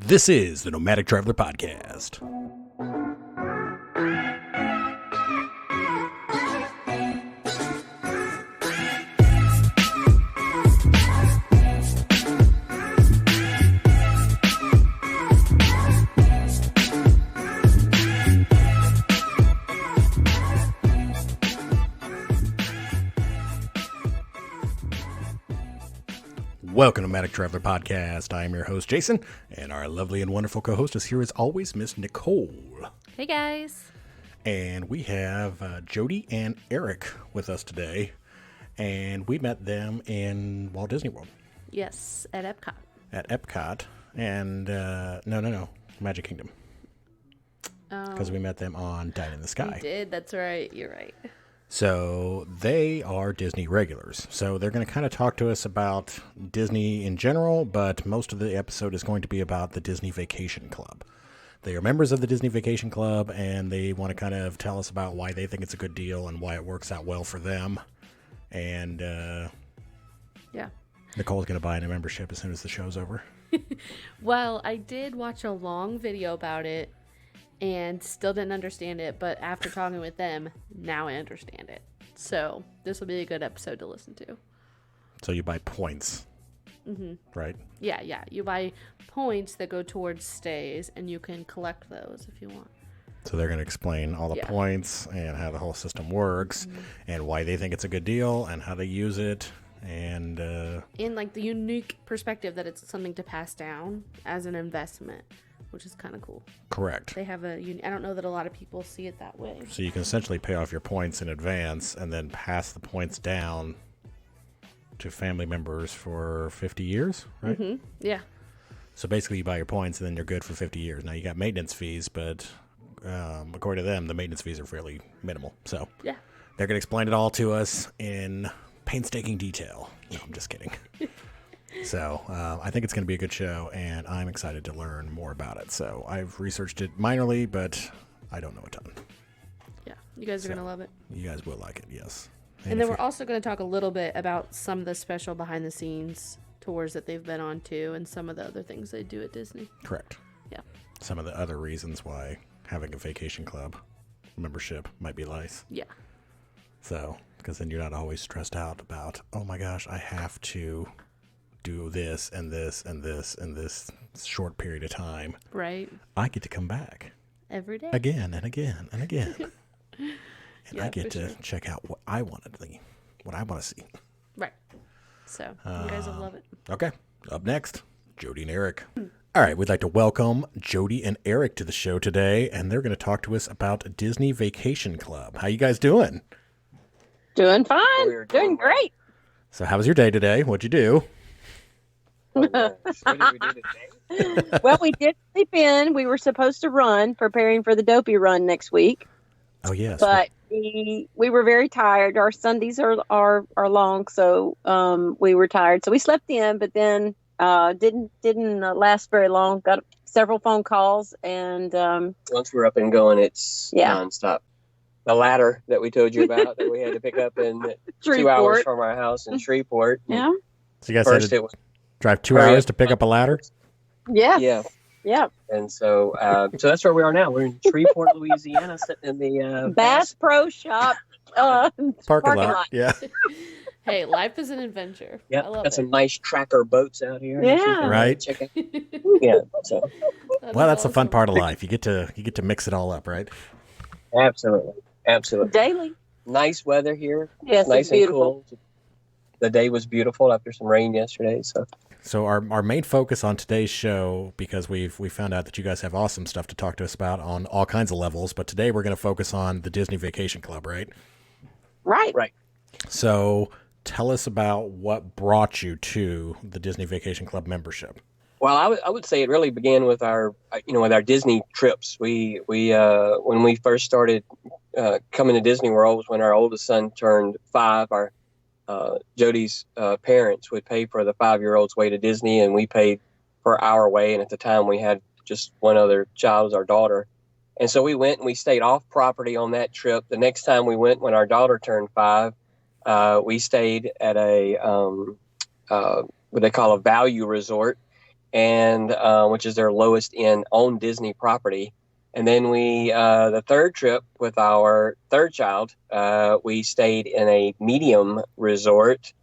This is the Nomadic Traveler Podcast. Welcome to Nomadic Traveler Podcast. I am your host, Jason, and our lovely and wonderful co-host is here as always, Miss Nicole. Hey, guys. And we have Jodi and Eric with us today, and we met them in Walt Disney World. Yes, at Epcot. At Epcot, and no, Magic Kingdom. Because we met them on Dine in the Sky. We did, that's right, you're right. So they are Disney regulars. So they're going to kind of talk to us about Disney in general, but most of the episode is going to be about the Disney Vacation Club. They are members of the Disney Vacation Club, and they want to kind of tell us about why they think it's a good deal and why it works out well for them. And yeah, Nicole's going to buy a membership as soon as the show's over. Well, I did watch a long video about it and still didn't understand it, but after talking with them, now I understand it. So this will be a good episode to listen to. So you buy points, right? Yeah. You buy points that go towards stays, and you can collect those if you want. So they're going to explain all the points and how the whole system works and why they think it's a good deal and how they use it. And in like the unique perspective that it's something to pass down as an investment, which is kind of cool. Correct. They have I don't know that a lot of people see it that way. So you can essentially pay off your points in advance and then pass the points down to family members for 50 years, right? Mm-hmm. Yeah. So basically you buy your points and then you're good for 50 years. Now you got maintenance fees, but according to them, the maintenance fees are fairly minimal. So yeah, they're going to explain it all to us in painstaking detail. No, I'm just kidding. So I think it's going to be a good show, and I'm excited to learn more about it. So I've researched it minorly, but I don't know a ton. Yeah, you guys are going to love it. You guys will like it, yes. And then we're also going to talk a little bit about some of the special behind-the-scenes tours that they've been on, too, and some of the other things they do at Disney. Correct. Yeah. Some of the other reasons why having a vacation club membership might be nice. Yeah. So, because then you're not always stressed out about, oh my gosh, I have to do this and this and this in this short period of time. Right. I get to come back. Every day. Again and again and again. And yeah, I get to check out what I want to see. Right. So, you guys will love it. Okay. Up next, Jodi and Eric. All right, we'd like to welcome Jodi and Eric to the show today, and they're going to talk to us about Disney Vacation Club. How you guys doing? Doing fine. Doing great. So how was your day today? What'd you do? What did we do today? Well, we did sleep in. We were supposed to run, preparing for the Dopey run next week. Oh, yes. But we were very tired. Our Sundays are long, so we were tired. So we slept in, but then didn't last very long. Got several phone calls, and once we're up and going, it's nonstop. The ladder that we told you about that we had to pick up in 2 hours from our house in Shreveport. Yeah. So you guys had to drive 2 hours to pick up a ladder? Yeah. And so that's where we are now. We're in Shreveport, Louisiana, sitting in the Bass Pro Shop parking lot. Yeah. Hey, life is an adventure. Yeah, got some nice tracker boats out here. Yeah, right. Yeah. So. Well, that's the fun part of life. You get to mix it all up, right? Absolutely. Daily. Nice weather here. Yes, nice it's beautiful. And cool. The day was beautiful after some rain yesterday. So our main focus on today's show, because we found out that you guys have awesome stuff to talk to us about on all kinds of levels, but today we're going to focus on the Disney Vacation Club, right? Right. So tell us about what brought you to the Disney Vacation Club membership. Well, I would say it really began with our Disney trips. We when we first started coming to Disney World was when our oldest son turned 5. Our Jodi's parents would pay for the 5-year-old's way to Disney, and we paid for our way. And at the time, we had just one other child, our daughter. And so we went and we stayed off property on that trip. The next time we went, when our daughter turned 5, we stayed at a what they call a value resort. and which is their lowest end on Disney property. And then the third trip with our third child, we stayed in a medium resort.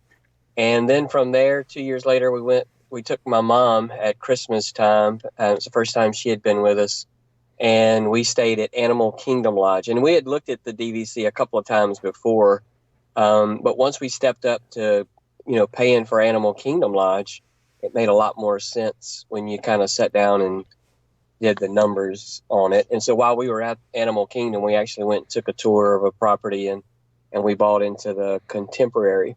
And then from there, 2 years later, we took my mom at Christmas time. It was the first time she had been with us. And we stayed at Animal Kingdom Lodge. And we had looked at the DVC a couple of times before. But once we stepped up to, paying for Animal Kingdom Lodge, it made a lot more sense when you kind of sat down and did the numbers on it. And so while we were at Animal Kingdom, we actually went and took a tour of a property and we bought into the Contemporary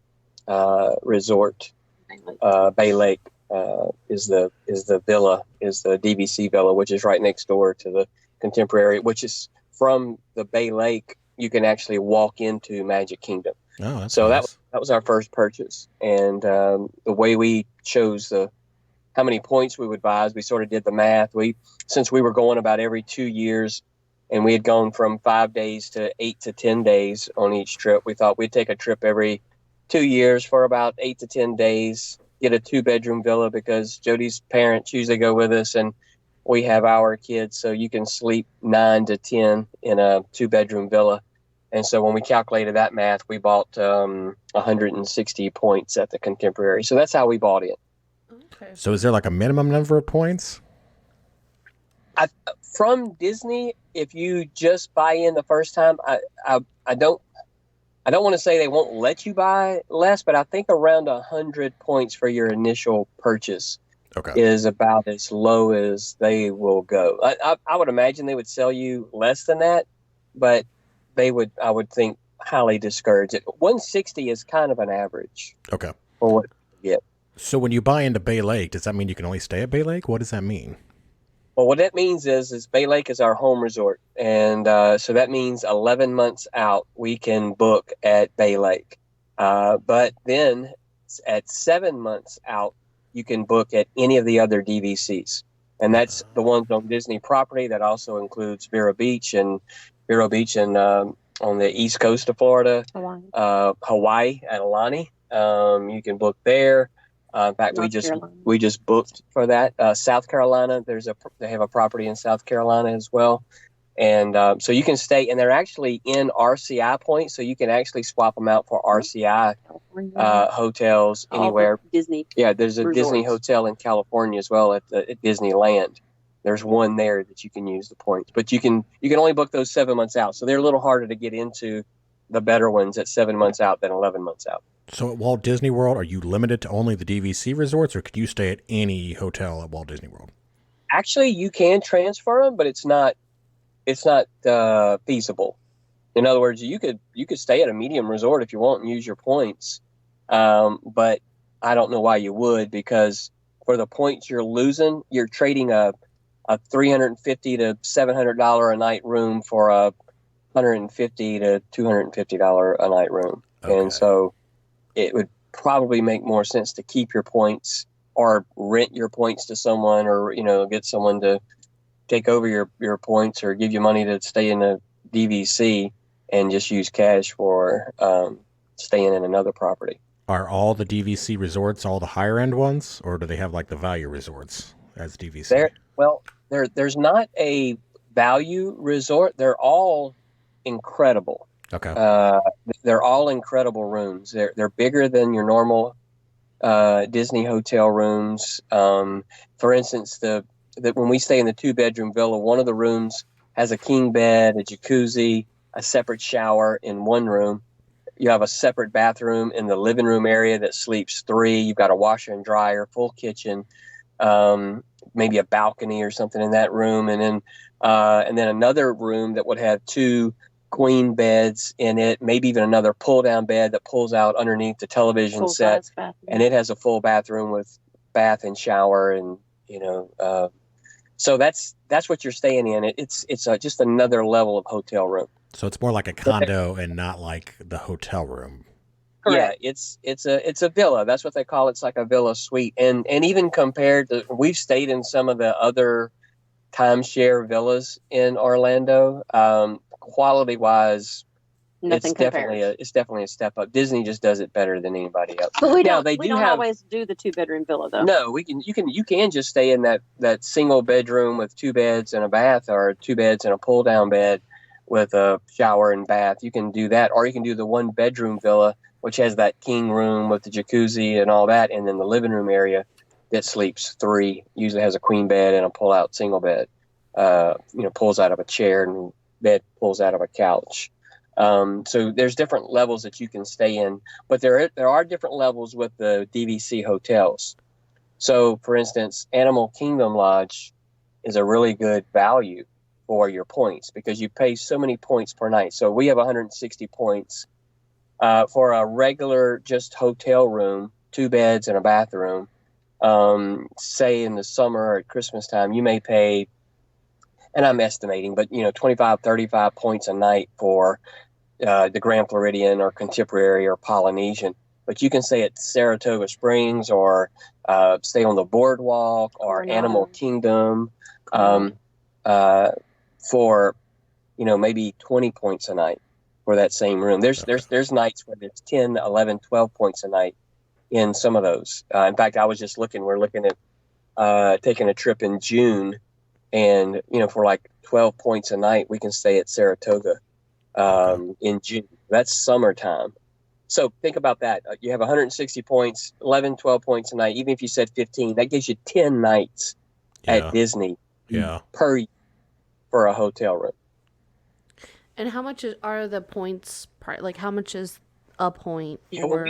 resort. Bay Lake is the villa, is the DVC villa, which is right next door to the Contemporary, which is from the Bay Lake. You can actually walk into Magic Kingdom. Oh, that's so nice. that was our first purchase. And the way we chose how many points we would buy is we sort of did the math. Since we were going about every 2 years and we had gone from 5 days to 8 to 10 days on each trip, we thought we'd take a trip every 2 years for about 8 to 10 days, get a 2-bedroom villa because Jodi's parents usually go with us and we have our kids. So you can sleep 9 to 10 in a 2-bedroom villa. And so when we calculated that math, we bought 160 points at the Contemporary. So that's how we bought it. Okay. So is there like a minimum number of points? From Disney, if you just buy in the first time, I don't want to say they won't let you buy less, but I think around 100 points for your initial purchase is about as low as they will go. I would imagine they would sell you less than that, but I would think, highly discourage it. 160 is kind of an average. Okay. For what you get. So when you buy into Bay Lake, does that mean you can only stay at Bay Lake? What does that mean? Well, what that means is Bay Lake is our home resort. And so that means 11 months out, we can book at Bay Lake. But then at 7 months out, you can book at any of the other DVCs. And that's the ones on Disney property. That also includes Vero Beach and on the east coast of Florida, Hawaii at Alani. You can book there. In fact, we just booked for that. South Carolina, they have a property in South Carolina as well, and so you can stay. And they're actually in RCI points, so you can actually swap them out for RCI hotels anywhere. Disney. Yeah, there's a resorts. Disney hotel in California as well at Disneyland. There's one there that you can use the points, but you can only book those 7 months out. So they're a little harder to get into the better ones at 7 months out than 11 months out. So at Walt Disney World, are you limited to only the DVC resorts, or could you stay at any hotel at Walt Disney World? Actually, you can transfer them, but it's not feasible. In other words, you could stay at a medium resort if you want and use your points, but I don't know why you would, because for the points you're losing, you're trading a $350 to $700 a night room for a $150 to $250 a night room, and so it would probably make more sense to keep your points or rent your points to someone, or get someone to take over your points or give you money to stay in a DVC and just use cash for staying in another property. Are all the DVC resorts all the higher end ones, or do they have like the value resorts as DVC? There's not a value resort. They're all incredible. Okay. They're all incredible rooms. They're bigger than your normal Disney hotel rooms. For instance, when we stay in the 2-bedroom villa, one of the rooms has a king bed, a jacuzzi, a separate shower in one room. You have a separate bathroom in the living room area that sleeps 3. You've got a washer and dryer, full kitchen, maybe a balcony or something in that room, and then another room that would have 2 queen beds in it, maybe even another pull-down bed that pulls out underneath the television set, and it has a full bathroom with bath and shower, and so that's what you're staying in. It's just another level of hotel room. So it's more like a condo and not like the hotel room. Correct. Yeah, it's a villa. That's what they call it. It's like a villa suite. And even compared to, we've stayed in some of the other timeshare villas in Orlando. Quality wise, Nothing compares. It's definitely a step up. Disney just does it better than anybody else. But we Now, don't always do the 2-bedroom villa though. No, you can just stay in that single bedroom with 2 beds and a bath, or 2 beds and a pull down bed with a shower and bath. You can do that, or you can do the 1-bedroom villa, which has that king room with the jacuzzi and all that, and then the living room area that sleeps 3, usually has a queen bed and a pull out single bed. Pulls out of a chair, and bed pulls out of a couch. So there's different levels that you can stay in, but there are different levels with the DVC hotels. So, for instance, Animal Kingdom Lodge is a really good value for your points because you pay so many points per night. So we have 160 points for a regular just hotel room, 2 beds and a bathroom. Say in the summer or at Christmas time, you may pay, and I'm estimating, but 25, 35 points a night for the Grand Floridian or Contemporary or Polynesian. But you can stay at Saratoga Springs or stay on the boardwalk or Animal Kingdom for maybe 20 points a night for that same room. There's nights where it's 10, 11, 12 points a night in some of those. In fact, I was just we're looking at taking a trip in June, and for like 12 points a night we can stay at Saratoga in June. That's summertime. So think about that. You have 160 points, 11, 12 points a night. Even if you said 15, that gives you 10 nights at Disney per year for a hotel room. And how much are the points? Like, how much is a point? Yeah, when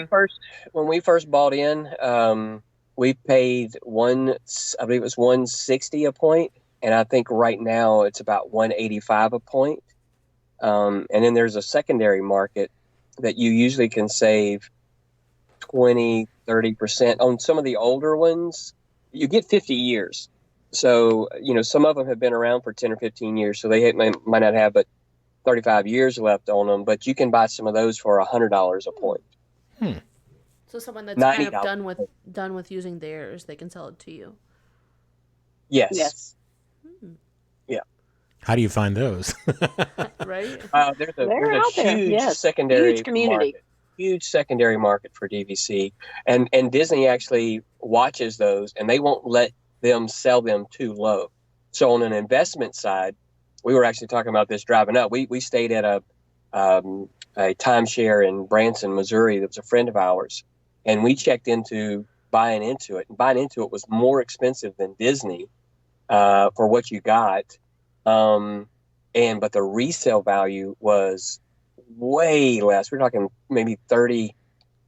we first bought in, we paid I believe it was 160 a point, and I think right now it's about 185 a point. And then there's a secondary market that you usually can save 20, 30% on some of the older ones. You get 50 years. So, some of them have been around for 10 or 15 years, so they might not have but 35 years left on them, but you can buy some of those for $100 a point. So someone that's kind of done with using theirs, they can sell it to you. Yes. Yeah. How do you find those? Right? There's a secondary community. Market, huge secondary market for DVC, and Disney actually watches those, and they won't let them sell them too low. So on an investment side, we were actually talking about this driving up. We stayed at a timeshare in Branson, Missouri. That was a friend of ours, and we checked into buying into it. And buying into it was more expensive than Disney for what you got. But the resale value was way less. We're talking maybe 30%,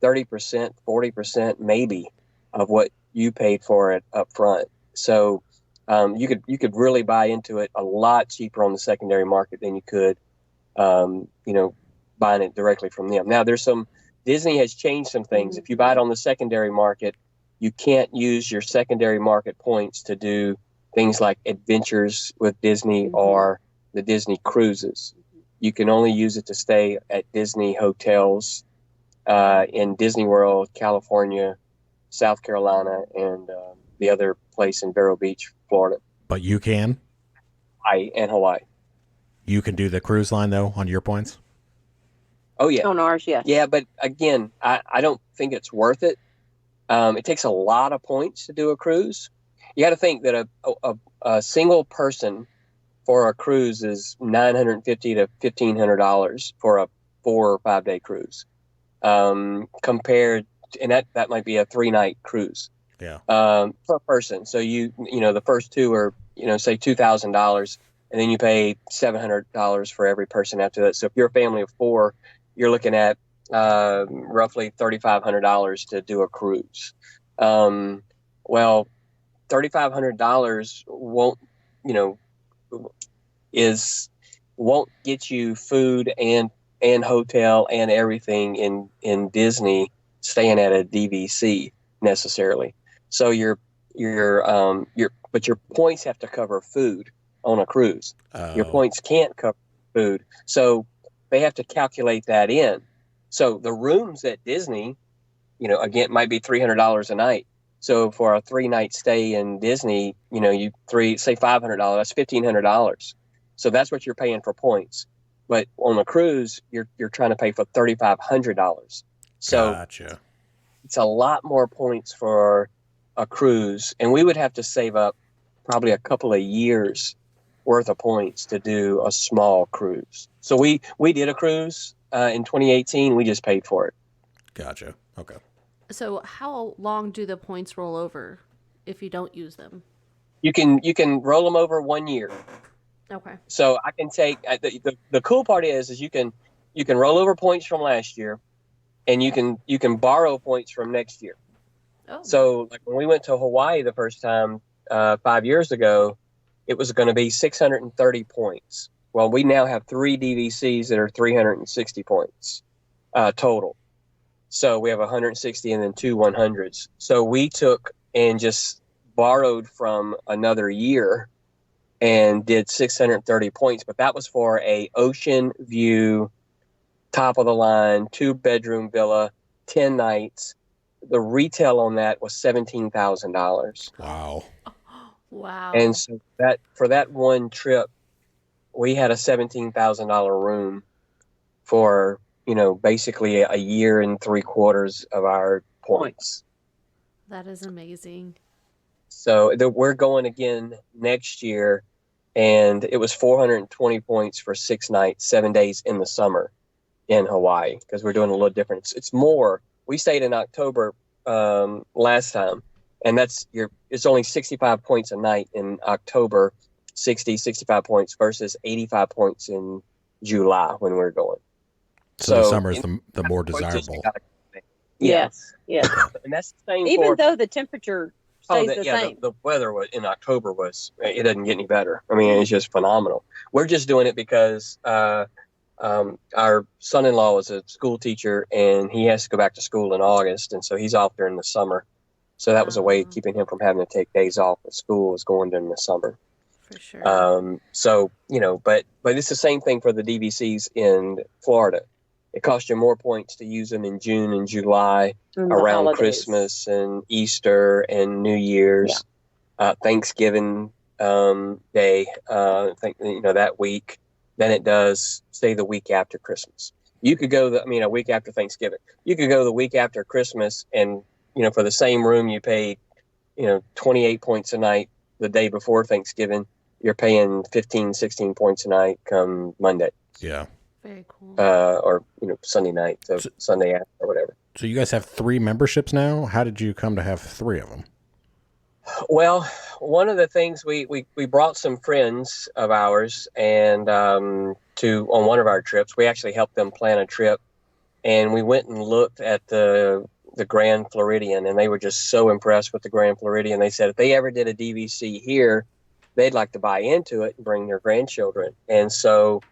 40% maybe of what you paid for it up front. So you could really buy into it a lot cheaper on the secondary market than you could, buying it directly from them. Now Disney has changed some things. If you buy it on the secondary market, you can't use your secondary market points to do things like adventures with Disney or the Disney cruises. You can only use it to stay at Disney hotels in Disney World, California, South Carolina, and the other place in Vero Beach, Florida. But you can? Hawaii. You can do the cruise line, though, on your points? Oh, yeah. On ours, yes. Yeah, but again, I don't think it's worth it. It takes a lot of points to do a cruise. You got to think that a single person for a cruise is $950 to $1,500 for a 4 or 5 day cruise. Compared, and that might be a 3-night cruise. Yeah. Per person. So the first 2 are say $2,000, and then you pay $700 for every person after that. So if you're a family of 4, you're looking at roughly $3,500 to do a cruise. Well, $3,500 won't get you food and hotel and everything in Disney staying at a DVC necessarily. So but your points have to cover food on a cruise. Your points can't cover food. So they have to calculate that in. So the rooms at Disney, again, might be $300 a night. So for a 3-night stay in Disney, say $500, that's $1,500. So that's what you're paying for points. But on a cruise, you're trying to pay for $3,500. So Gotcha. it's a lot more points for a cruise, and we would have to save up probably a couple of years worth of points to do a small cruise. So we did a cruise in 2018. We just paid for it. Gotcha. Okay. So how long do the points roll over if you don't use them? You can roll them over 1 year. Okay. So I can take the cool part is you can roll over points from last year, and you can borrow points from next year. Oh. So like when we went to Hawaii the first time 5 years ago, it was going to be 630 points. Well, we now have 3 DVCs that are 360 points total. So we have 160 and then 2 100s. So we took and just borrowed from another year and did 630 points, but that was for a ocean view, top of the line, 2-bedroom villa, 10 nights. The retail on that was $17,000. Wow. Wow. And so that for that one trip, we had a $17,000 room for, basically a year and 3/4 of our points. That is amazing. So we're going again next year, and it was 420 points for 6 nights, 7 days in the summer in Hawaii, because we're doing a little different. It's more. We stayed in October last time, and it's only 65 points a night in October, 65 points versus 85 points in July when we're going. So the summer is the more desirable. Yes. And that's the same Even though the temperature stays the same. The weather in October it doesn't get any better. I mean, it's just phenomenal. We're just doing it because our son-in-law is a school teacher, and he has to go back to school in August, and so he's off during the summer. So that was a way of keeping him from having to take days off at school, is going during the summer. For sure. So but it's the same thing for the DVCs in Florida. It costs you more points to use them in June and July around Christmas and Easter and New Year's, Thanksgiving Day, that week, than it does, say, the week after Christmas. You could go a week after Thanksgiving. You could go the week after Christmas, and for the same room you paid 28 points a night the day before Thanksgiving. You're paying 15, 16 points a night come Monday. Yeah. Very cool. Or Sunday night, so Sunday after or whatever. So you guys have 3 memberships now? How did you come to have 3 of them? Well, one of the things we brought some friends of ours and on one of our trips. We actually helped them plan a trip, and we went and looked at the Grand Floridian, and they were just so impressed with the Grand Floridian. They said if they ever did a DVC here, they'd like to buy into it and bring their grandchildren. And so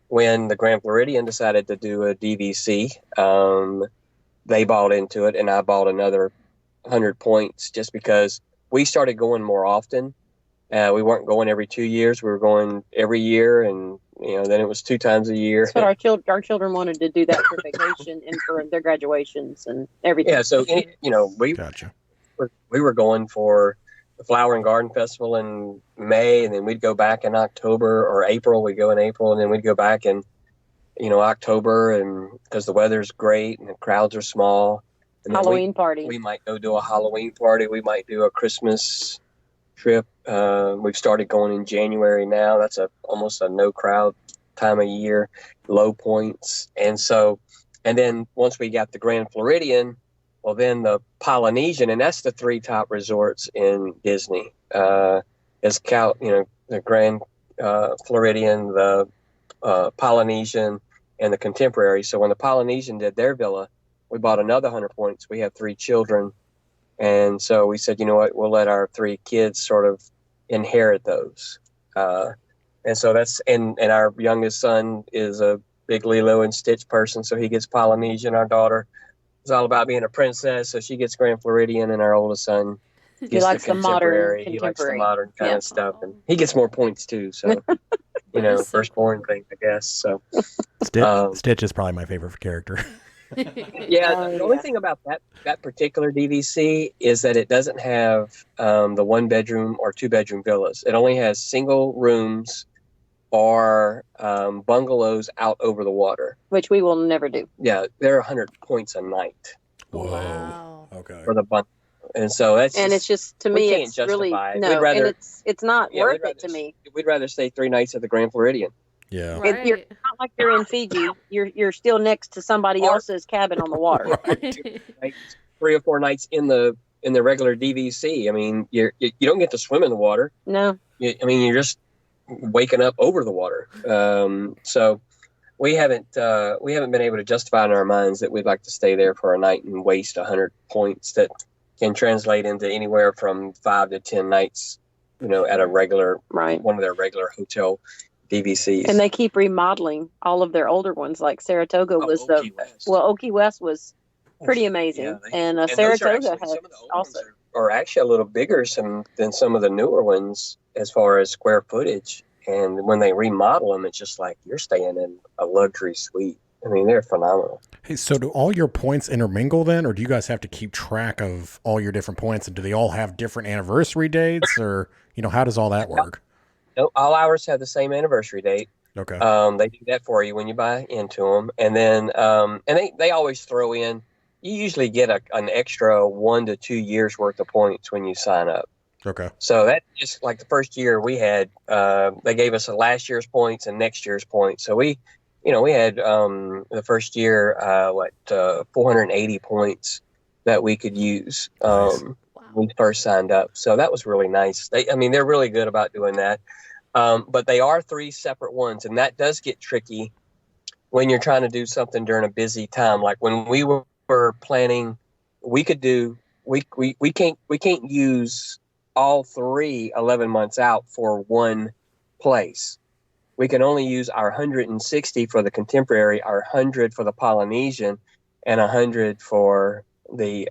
when the Grand Floridian decided to do a DVC, they bought into it, and I bought another 100 points just because we started going more often. We weren't going every 2 years. We were going every year, and then it was 2 times a year. That's what our children wanted to do, that for vacation and for their graduations and everything. Yeah, so Gotcha. we were going for the Flower and Garden Festival in May, and then we'd go back in October or April. We'd go in April, and then we'd go back in October, and because the weather's great and the crowds are small. And Halloween party. We might go do a Halloween party. We might do a Christmas trip. We've started going in January now. That's almost a no crowd time of year, low points. And then once we got the Grand Floridian, well, then the Polynesian, and that's the 3 top resorts in Disney. The Grand Floridian, the Polynesian, and the Contemporary. So when the Polynesian did their villa, we bought another 100 points. We have 3 children. And so we said, you know what, we'll let our 3 kids sort of inherit those. And so and our youngest son is a big Lilo and Stitch person, so he gets Polynesian. Our daughter is all about being a princess, so she gets Grand Floridian, and our oldest son gets likes the Contemporary. He likes the modern kind of stuff, and he gets more points too. So, firstborn thing, I guess. So, Stitch is probably my favorite character. The only thing about that particular DVC is that it doesn't have the 1-bedroom or 2-bedroom villas. It only has single rooms or bungalows out over the water. which we will never do. Yeah, they're 100 points a night Whoa. Wow. Okay. for the bungalow. And so It's just, to we me, can't it's really, justify it. no, We'd rather- and it's not yeah, worth it to me. We'd rather stay 3 nights at the Grand Floridian. Yeah. Right. You're not like you're in Fiji. You're still next to somebody Or- else's cabin on the water. Right? 3 or 4 nights in the regular DVC. I mean, you don't get to swim in the water. No, You're just waking up over the water. So we haven't been able to justify in our minds that we'd like to stay there for a night and waste 100 points that can translate into anywhere from 5 to 10 nights, at a regular, right. one of their regular hotel DVCs. And they keep remodeling all of their older ones. Like Saratoga was Old Key West. Old Key West was pretty amazing, Yeah, and those are Saratoga actually- has some of the old also. ones are actually a little bigger than some of the newer ones as far as square footage. And when they remodel them, it's just like you're staying in a luxury suite. I mean, they're phenomenal. Hey, so do all your points intermingle then, or do you guys have to keep track of all your different points, and do they all have different anniversary dates, or how does all that work? No, all ours have the same anniversary date. Okay. They do that for you when you buy into them, and then they always throw in. You usually get an extra 1 to 2 years worth of points when you sign up. Okay. So that just like the first year we had, they gave us a last year's points and next year's points. So we had the first year 480 points that we could use Nice. when we first signed up. So that was really nice. They're really good about doing that. But they are 3 separate ones, and that does get tricky when you're trying to do something during a busy time. Like when we were planning, we can't use all 3 11 months out for one place. We can only use our 160 for the Contemporary, our 100 for the Polynesian, and 100 for the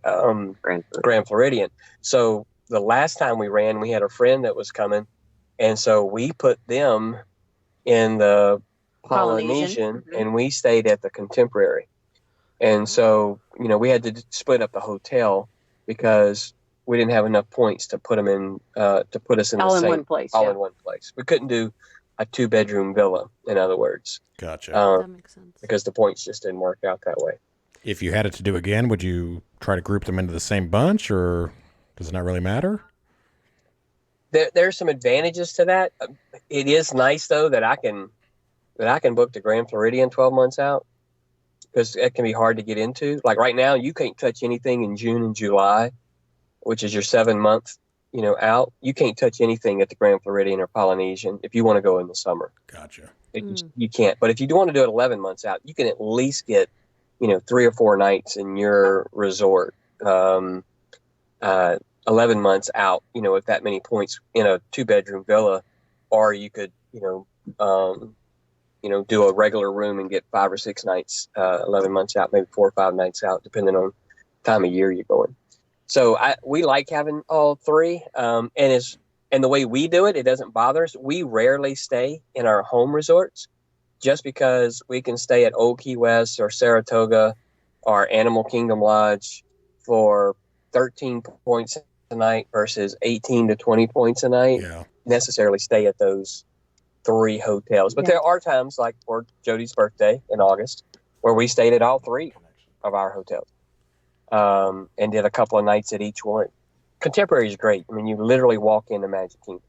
Grand Floridian. So the last time we ran, we had a friend that was coming, and so we put them in the Polynesian, Mm-hmm. and we stayed at the Contemporary. And so, we had to split up the hotel because we didn't have enough points to put them in, to put us in all the in same, one place. all Yeah. in one place. We couldn't do a 2-bedroom villa, in other words, Gotcha. That makes sense. because the points just didn't work out that way. If you had it to do again, would you try to group them into the same bunch, or does it not really matter? There's some advantages to that. It is nice though that I can book the Grand Floridian 12 months out, because it can be hard to get into. Like right now, you can't touch anything in June and July, which is your 7 month, out. You can't touch anything at the Grand Floridian or Polynesian if you want to go in the summer. Gotcha. You can't. But if you do want to do it 11 months out, you can at least get, 3 or 4 nights in your resort. 11 months out, with that many points in a 2-bedroom villa, or you could, do a regular room and get 5 or 6 nights, 11 months out, maybe 4 or 5 nights out, depending on time of year you're going. So we like having all 3, and the way we do it, it doesn't bother us. We rarely stay in our home resorts, just because we can stay at Old Key West or Saratoga or Animal Kingdom Lodge for 13 points a night versus 18 to 20 points a night. Yeah. Necessarily stay at those 3 hotels. But Yeah. there are times, like for Jodi's birthday in August, where we stayed at all 3 of our hotels, and did a couple of nights at each one. Contemporary is great. You literally walk into Magic Kingdom.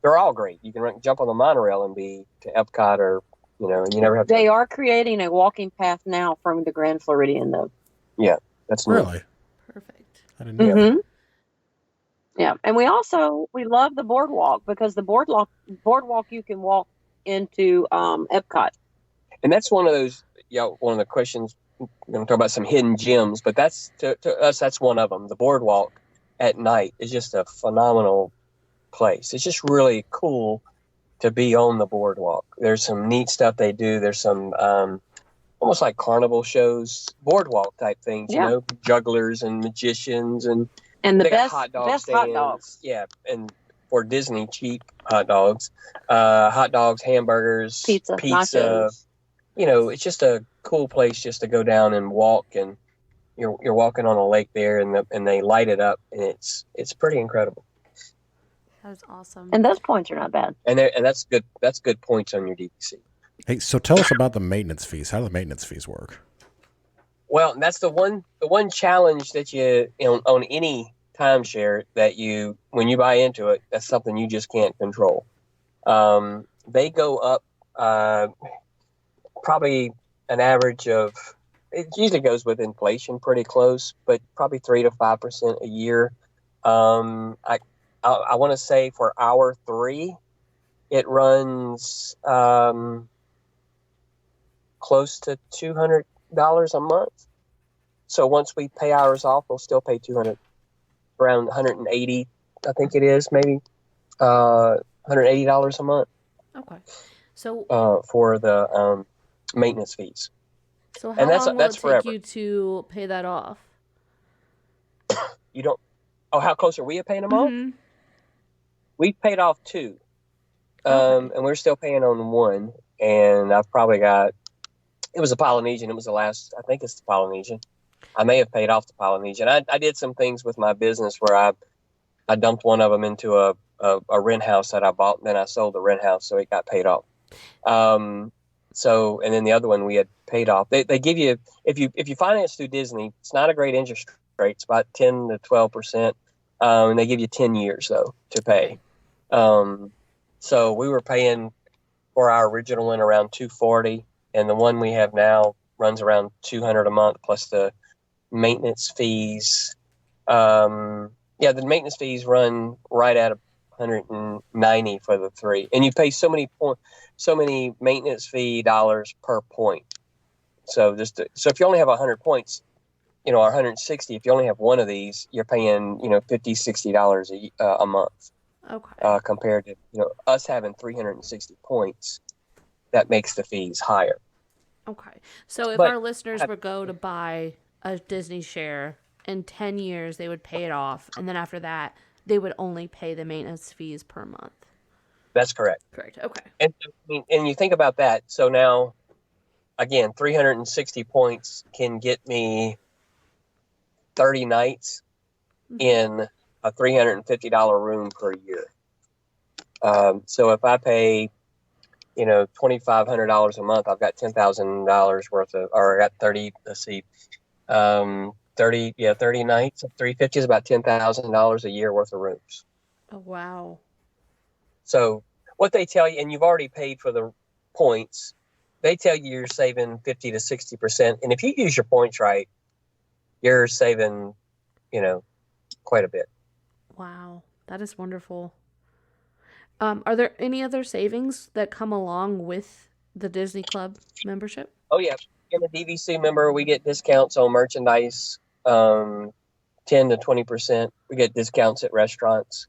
They're all great. You can jump on the monorail and be to Epcot, or and you never have to. They are creating a walking path now from the Grand Floridian, though. That's neat. Really? Perfect. I didn't know. Mm-hmm. Yeah, and we love the boardwalk, because the boardwalk you can walk into Epcot. And that's one of those, one of the questions. I'm going to talk about some hidden gems, but that's to us, that's one of them. The boardwalk at night is just a phenomenal place. It's just really cool to be on the boardwalk. There's some neat stuff they do. There's some almost like carnival shows, boardwalk type things, Yeah. Jugglers and magicians, and And the they got best hot stands. dogs. Yeah, and for Disney, cheap hot dogs, hamburgers, Pizza. Nachos. It's just a cool place just to go down and walk, and you're walking on a lake there, and they light it up, and it's pretty incredible. That was awesome. And those points are not bad. And that's good. That's good points on your DVC. Hey, so tell us about the maintenance fees. How do the maintenance fees work? Well, that's the one challenge that on any timeshare that when you buy into it, that's something you just can't control. They go up probably an average of, it usually goes with inflation pretty close, but probably 3 to 5% a year. I want to say for hour 3, it runs close to $200 a month. So once we pay ours off, we'll still pay $200, around 180, I think it is, maybe $180 a month. Okay. So for the maintenance fees. So how long will it take forever. you to pay that off? You don't. Oh, how close are we at paying them off? We've paid off 2, and we're still paying on 1. And I've probably got. It was a Polynesian. It was the last. I think it's the Polynesian. I may have paid off the Polynesian. I did some things with my business where I dumped one of them into a rent house that I bought, and then I sold the rent house, so it got paid off. So, and then the other one we had paid off. They give you, if you finance through Disney, it's not a great interest rate. It's about 10 to 12%. And they give you 10 years though to pay. So we were paying for our original one around $240, and the one we have now runs around $200 a month plus the maintenance fees. The maintenance fees run right at $190 for the 3, and you pay so many maintenance fee dollars per point. So so if you only have 100 points, or 160, if you only have one of these, you're paying $50, $60 a month. Okay. Compared to us having 360 points, that makes the fees higher. Okay. So if our listeners would go to buy a Disney share in 10 years, they would pay it off, and then after that, they would only pay the maintenance fees per month. That's correct. Correct. Okay. And you think about that. So now, again, 360 points can get me 30 nights in a $350 room per year. So if I pay, $2,500 a month, I've got $10,000 worth of, or I got 30. Let's see, 30 nights. 350 is about $10,000 a year worth of rooms. Oh wow. So what they tell you, and you've already paid for the points, they tell you you're saving 50 to 60%. And if you use your points right, you're saving, quite a bit. Wow. That is wonderful. Are there any other savings that come along with the Disney Club membership? Oh, yeah. Being a DVC member, we get discounts on merchandise, 10 to 20%. We get discounts at restaurants.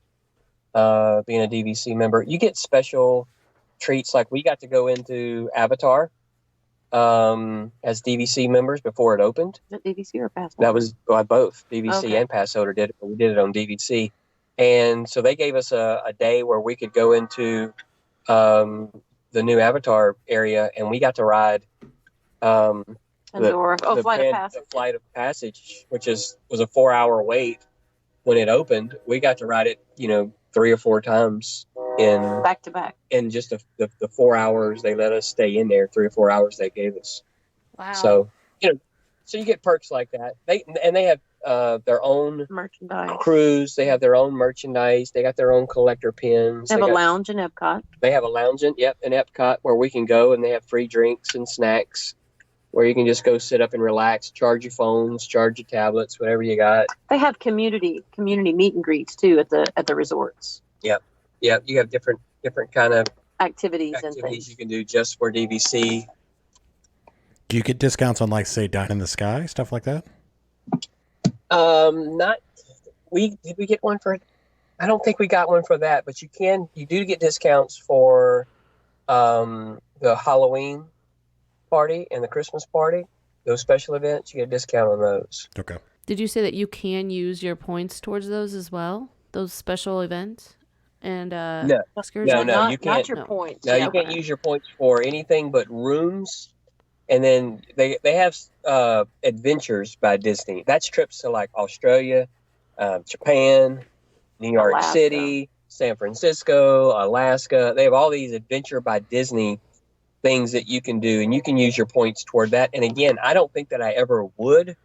Being a DVC member, you get special treats. Like we got to go into Avatar as DVC members before it opened. Is it DVC or Pass? That was both DVC and Pass Holder did it, but we did it on DVC. And so they gave us a day where we could go into the new Avatar area, and we got to ride the Flight of Passage, which was a 4-hour wait when it opened. We got to ride it, 3 or 4 times in back to back. In just the 4 hours they let us stay in there, 3 or 4 hours they gave us. Wow. So so you get perks like that. They have their own merchandise cruise. They have their own merchandise. They got their own collector pins. They have a lounge in Epcot. They have a lounge in Epcot where we can go, and they have free drinks and snacks where you can just go sit up and relax, charge your phones, charge your tablets, whatever you got. They have community meet and greets too at the resorts. Yep. You have different kind of activities and things you can do just for DVC. Do you get discounts on, like, say, Dine in the Sky, stuff like that? Did we get one for? I don't think we got one for that, but you do get discounts for the Halloween party and the Christmas party. Those special events, you get a discount on those. Okay. Did you say that you can use your points towards those as well? Those special events and excursions? No, you can't. Not your points. No, you can't use your points for anything but rooms. And then they have Adventures by Disney. That's trips to like Australia, Japan, New York Alaska. City, San Francisco, Alaska. They have all these Adventure by Disney things that you can do, and you can use your points toward that. And again, I don't think that I ever would,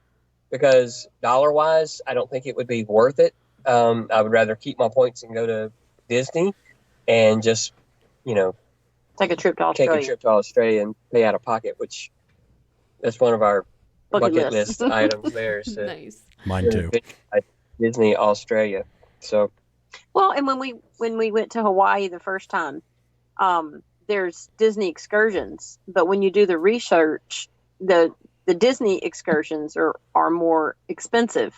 because dollar-wise, I don't think it would be worth it. I would rather keep my points and go to Disney and just, take a trip to Australia and pay out of pocket, which that's one of our bucket list. list items there. So Nice. Mine too. Disney Australia. So, well, and when we went to Hawaii the first time, there's Disney excursions, but when you do the research, the Disney excursions are more expensive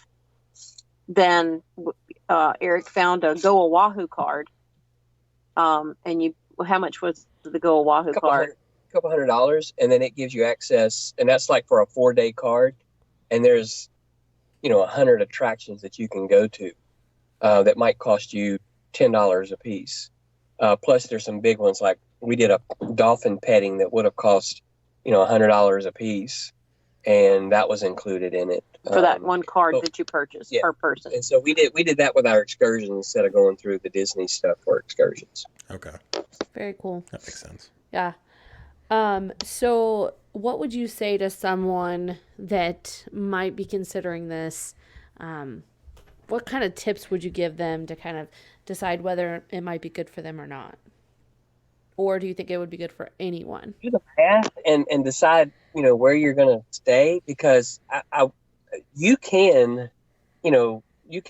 than Eric found a Go Oahu card. And how much was the Go Oahu card? Couple $100, and then it gives you access, and that's like for a 4-day card. And there's 100 attractions that you can go to that might cost you $10 a piece. Plus there's some big ones, like we did a dolphin petting that would have cost $100 a piece, and that was included in it for that one card that you purchased per person. And so we did that with our excursions instead of going through the Disney stuff for excursions. Okay. Very cool. That makes sense. Yeah. So what would you say to someone that might be considering this? What kind of tips would you give them to kind of decide whether it might be good for them or not? Or do you think it would be good for anyone? Do the math and decide, where you're going to stay, because you can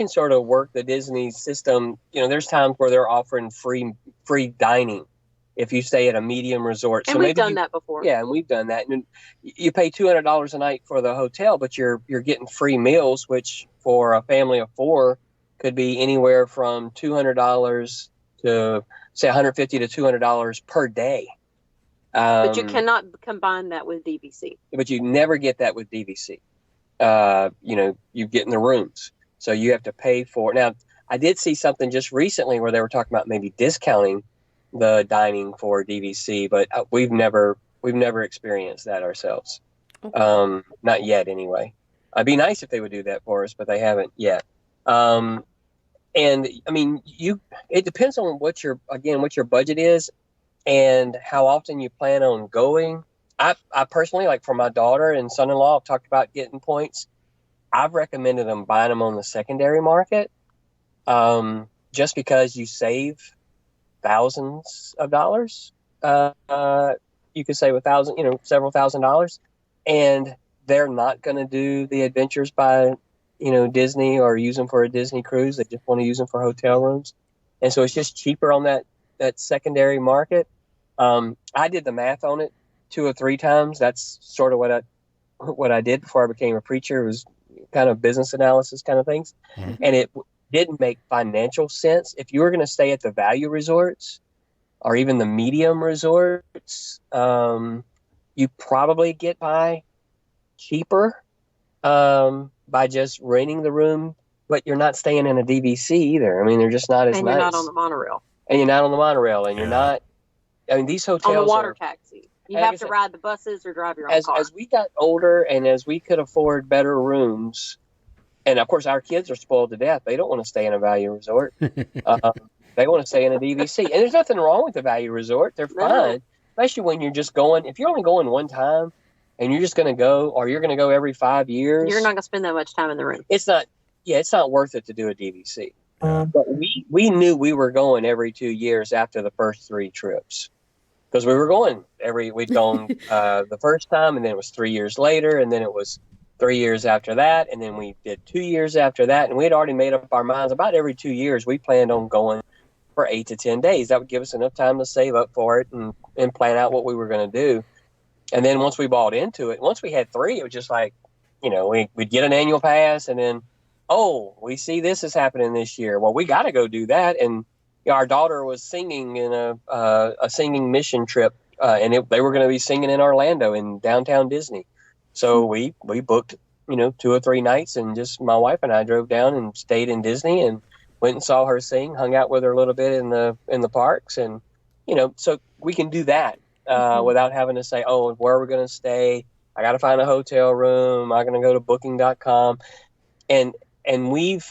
sort of work the Disney system. There's times where they're offering free dining if you stay at a medium resort. And so we've done that before. Yeah, and we've done that. And you pay $200 a night for the hotel, but you're getting free meals, which for a family of 4 could be anywhere from $200 to say $150 to $200 per day. But you cannot combine that with DVC. But you never get that with DVC. You get in the rooms, so you have to pay for it. Now, I did see something just recently where they were talking about maybe discounting the dining for DVC, but we've never experienced that ourselves. Okay. Not yet, anyway. It'd be nice if they would do that for us, but they haven't yet. And I mean, it depends on what your budget is and how often you plan on going. I personally, like for my daughter and son-in-law, I've talked about getting points. I've recommended them buying them on the secondary market, just because you save thousands of dollars. You could save several $1,000s, and they're not going to do the adventures by, Disney or use them for a Disney cruise. They just want to use them for hotel rooms. And so it's just cheaper on that secondary market. I did the math on it 2 or 3 times. That's sort of what I did before I became a preacher. It was kind of business analysis kind of things. Mm-hmm. And it didn't make financial sense. If you were going to stay at the value resorts or even the medium resorts, you probably get by cheaper by just renting the room, but you're not staying in a DVC either. I mean, they're just not as nice. And you're not on the monorail. And you're not on the monorail, and you're not. I mean, these hotels on the water taxi. You have to ride the buses or drive your own car. As we got older and as we could afford better rooms, and of course our kids are spoiled to death. They don't want to stay in a value resort. They want to stay in a DVC. And there's nothing wrong with the value resort. They're fine, especially when you're just going. If you're only going one time and you're just going to go, or you're going to go every 5 years, you're not going to spend that much time in the room. It's not worth it to do a DVC. But we knew we were going every 2 years after the first 3 trips. Because we were going we'd gone the first time, and then it was 3 years later, and then it was 3 years after that, and then we did 2 years after that, and we had already made up our minds about every 2 years we planned on going for 8 to 10 days. That would give us enough time to save up for it and plan out what we were going to do. And then once we bought into it, once we had 3, it was just like, we'd get an annual pass, and then, we see this is happening this year. Well, we got to go do that. And our daughter was singing in a singing mission trip, and they were going to be singing in Orlando in downtown Disney. So we booked, 2 or 3 nights, and just my wife and I drove down and stayed in Disney and went and saw her sing, hung out with her a little bit in the parks. And, so we can do that without having to say, where are we going to stay? I got to find a hotel room. I'm going to go to booking.com. And we've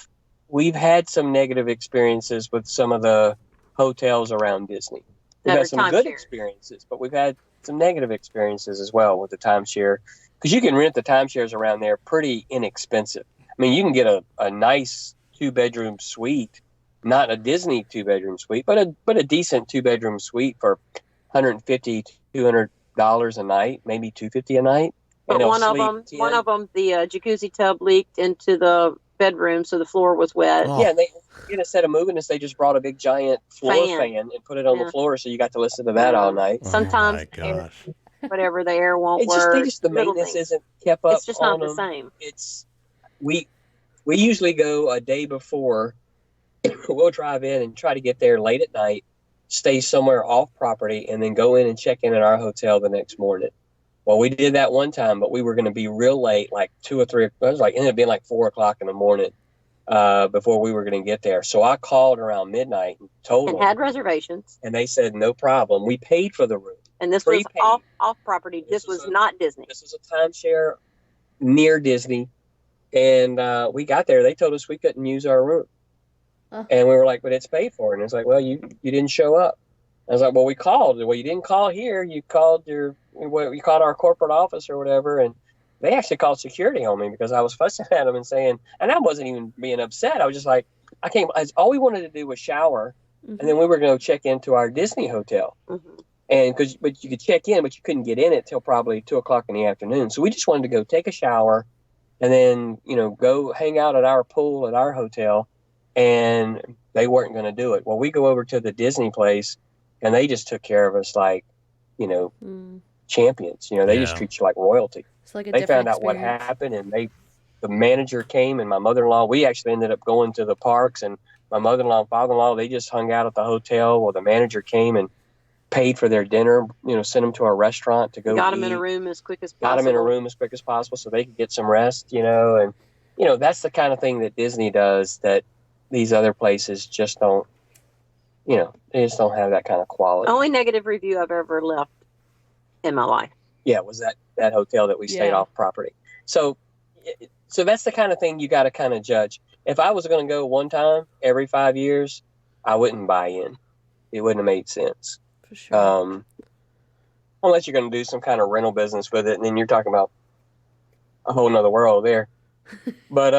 we've had some negative experiences with some of the hotels around Disney. We've had some good experiences, but we've had some negative experiences as well with the timeshare, because you can rent the timeshares around there pretty inexpensive. I mean, you can get a nice 2-bedroom suite, not a Disney 2-bedroom suite, but a decent 2-bedroom suite for $150 to $200 a night, maybe $250 a night. But one of them, the jacuzzi tub leaked into the bedroom, so the floor was wet. Oh. Yeah, and instead of moving this, they just brought a big giant floor fan and put it on the floor, so you got to listen to that all night. Sometimes whatever the air won't work. The maintenance isn't kept up. It's just not the same. We usually go a day before. We'll drive in and try to get there late at night, stay somewhere off property, and then go in and check in at our hotel the next morning. Well, we did that one time, but we were going to be real late, like 2 or 3. It ended up being like 4 o'clock in the morning before we were going to get there. So I called around midnight and told them. And had reservations. And they said, no problem. We paid for the room. And this was off property. This was not Disney. This was a timeshare near Disney. And we got there. They told us we couldn't use our room. And we were like, but it's paid for. And it's like, well, you didn't show up. I was like, well, we called. Well, you didn't call here. You called our corporate office or whatever. And they actually called security on me because I was fussing at them and saying, and I wasn't even being upset. I was just like, all we wanted to do was shower. Mm-hmm. And then we were going to check into our Disney hotel. Mm-hmm. But you could check in, but you couldn't get in it till probably 2 o'clock in the afternoon. So we just wanted to go take a shower and then, go hang out at our pool at our hotel. And they weren't going to do it. Well, we go over to the Disney place and they just took care of us like, champions. They just treat you like royalty. It's like they found out what happened, and the manager came, and my mother-in-law, we actually ended up going to the parks, and my mother-in-law and father-in-law, they just hung out at the hotel. Well, the manager came and paid for their dinner, sent them to a restaurant to go Got them in a room as quick as possible so they could get some rest, and, that's the kind of thing that Disney does that these other places just don't, they just don't have that kind of quality. Only negative review I've ever left in my life. Yeah, was that hotel that we stayed off property. So that's the kind of thing you got to kind of judge. If I was going to go one time every 5 years, I wouldn't buy in. It wouldn't have made sense. For sure. Unless you're going to do some kind of rental business with it, and then you're talking about a whole nother world there. But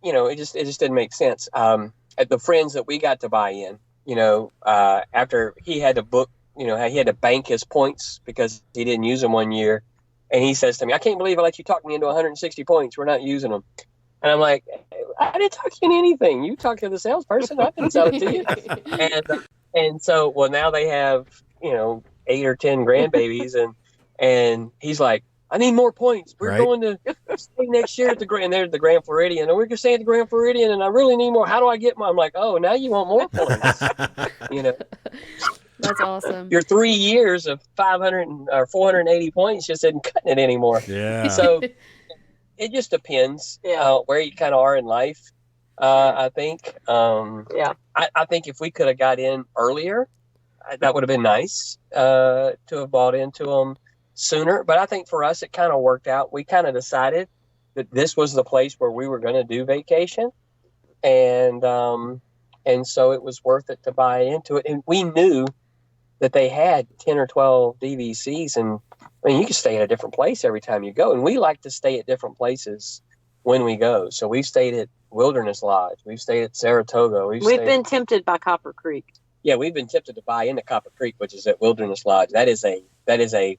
it just didn't make sense. At the friends that we got to buy in, after he had to book, he had to bank his points because he didn't use them one year. And he says to me, I can't believe I let you talk me into 160 points. We're not using them. And I'm like, I didn't talk you into anything. You talked to the salesperson. I didn't sell it to you. And so, well, now they have, 8 or 10 grandbabies. And he's like, I need more points. We're going to stay next year at the Grand Floridian. And we're going to stay at the Grand Floridian. And I really need more. How do I get more? I'm like, oh, now you want more points. That's awesome. Your 3 years of 500 or 480 points just isn't cutting it anymore. Yeah. So it just depends where you kind of are in life. I think. I think if we could have got in earlier, that would have been nice to have bought into them sooner. But I think for us, it kind of worked out. We kind of decided that this was the place where we were going to do vacation, and so it was worth it to buy into it. And we knew that they had 10 or 12 DVCs, and I mean, you can stay at a different place every time you go. And we like to stay at different places when we go. So we've stayed at Wilderness Lodge. We've stayed at Saratoga. We've been tempted by Copper Creek. Yeah, we've been tempted to buy into Copper Creek, which is at Wilderness Lodge. That is a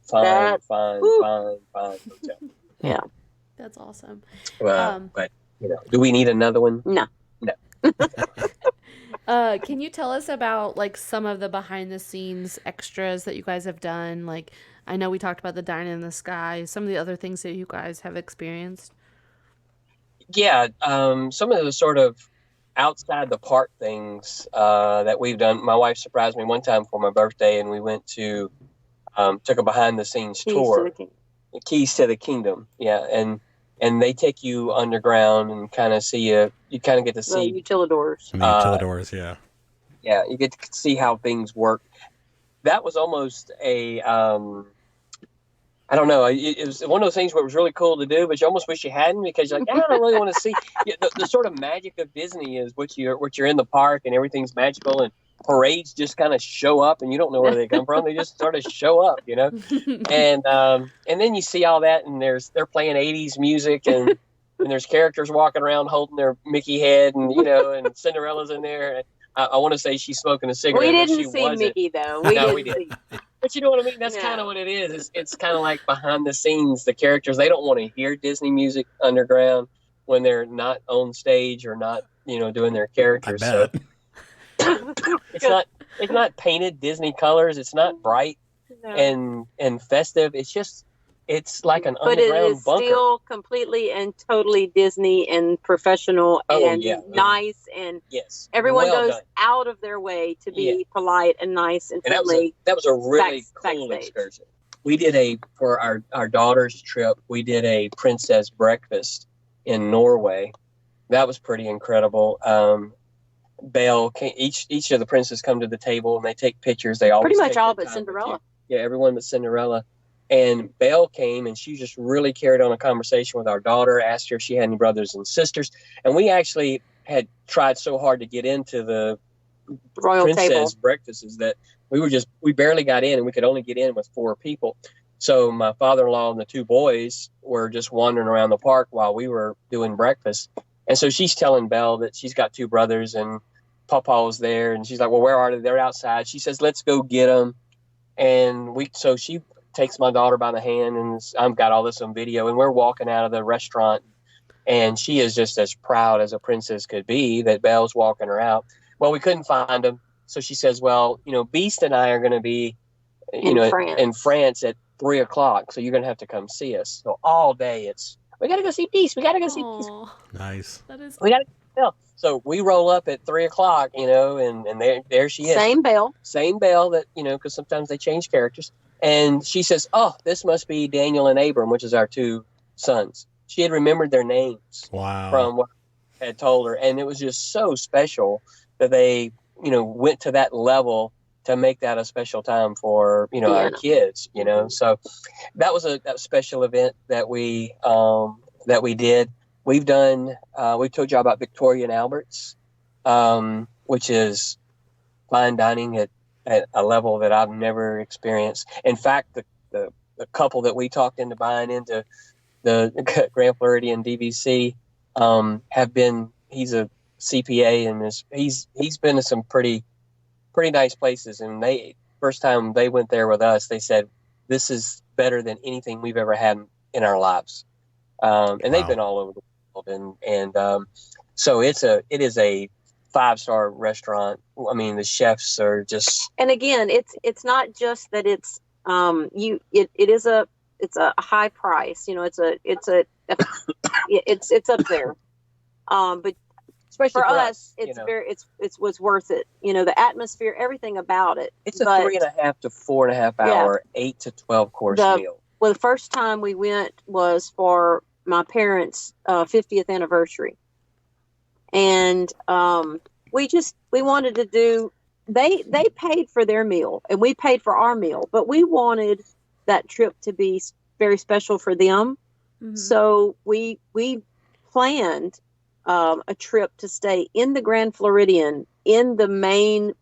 fine hotel. Yeah. That's awesome. But, do we need another one? No. Can you tell us about like some of the behind the scenes extras that you guys have done? Like, I know we talked about the Dine in the Sky, some of the other things that you guys have experienced. Yeah. Some of the sort of outside the park things that we've done. My wife surprised me one time for my birthday, and we went to took a behind the scenes tour. Keys to the Kingdom. Yeah. And they take you underground and kind of see you kind of get to see utilidors. Utilidors, yeah. Yeah, you get to see how things work. That was almost a I don't know. It was one of those things where it was really cool to do, but you almost wish you hadn't, because you're like, I don't really want to see. The sort of magic of Disney is what you're in the park and everything's magical, and parades just kind of show up and you don't know where they come from. They just sort of show up, and then you see all that, and they're playing 80s music, and there's characters walking around holding their Mickey head, and and Cinderella's in there. I want to say she's smoking a cigarette. We didn't she see wasn't. Mickey though. We didn't. But you know what I mean? That's kind of what it is. It's kind of like behind the scenes. The characters, they don't want to hear Disney music underground when they're not on stage or not, doing their characters. I bet. So it's not painted Disney colors. It's not bright and festive. It's like an underground bunker. But it is still completely and totally Disney and professional and nice, and everyone goes out of their way to be polite and nice and friendly. That was a really cool excursion. We did for our daughter's trip, we did a princess breakfast in Norway. That was pretty incredible. Belle came, each of the princes come to the table and they take pictures. They always pretty much all but Cinderella. Yeah, everyone but Cinderella. And Belle came and she just really carried on a conversation with our daughter, asked her if she had any brothers and sisters. And we actually had tried so hard to get into the royal princess table breakfasts that we barely got in, and we could only get in with 4 people. So my father-in-law and the 2 boys were just wandering around the park while we were doing breakfast. And so she's telling Belle that she's got 2 brothers and Papa was there. And she's like, well, where are they? They're outside. She says, let's go get them. And so she takes my daughter by the hand, and I've got all this on video, and we're walking out of the restaurant, and she is just as proud as a princess could be that Belle's walking her out. Well, we couldn't find them. So she says, well, Beast and I are going to be, in France at 3:00. So you're going to have to come see us. So all day we got to go see Beast. We got to go see Beast. Nice. We got to go see Belle. So we roll up at 3:00, and there she is. Same Belle that, because sometimes they change characters. And she says, oh, this must be Daniel and Abram, which is our 2 sons. She had remembered their names from what I had told her. And it was just so special that they, went to that level to make that a special time for, our kids, So that was a special event that we did. We've done, we told you about Victoria and Albert's, which is fine dining at a level that I've never experienced. In fact, the couple that we talked into buying into the Grand Floridian DVC he's a CPA, and he's been to some pretty nice places. And first time they went there with us, they said, this is better than anything we've ever had in our lives. And they've been all over the world. And so it is a 5-star restaurant. I mean, the chefs are just. And again, it's not just that it's it's a high price. It's up there. But especially for us, it was worth it. The atmosphere, everything about it. It's a 3.5 to 4.5 hour, 8 to 12 course meal. Well, the first time we went was for my parents' 50th anniversary. And we wanted to do, they paid for their meal and we paid for our meal, but we wanted that trip to be very special for them. Mm-hmm. So we planned a trip to stay in the Grand Floridian in the main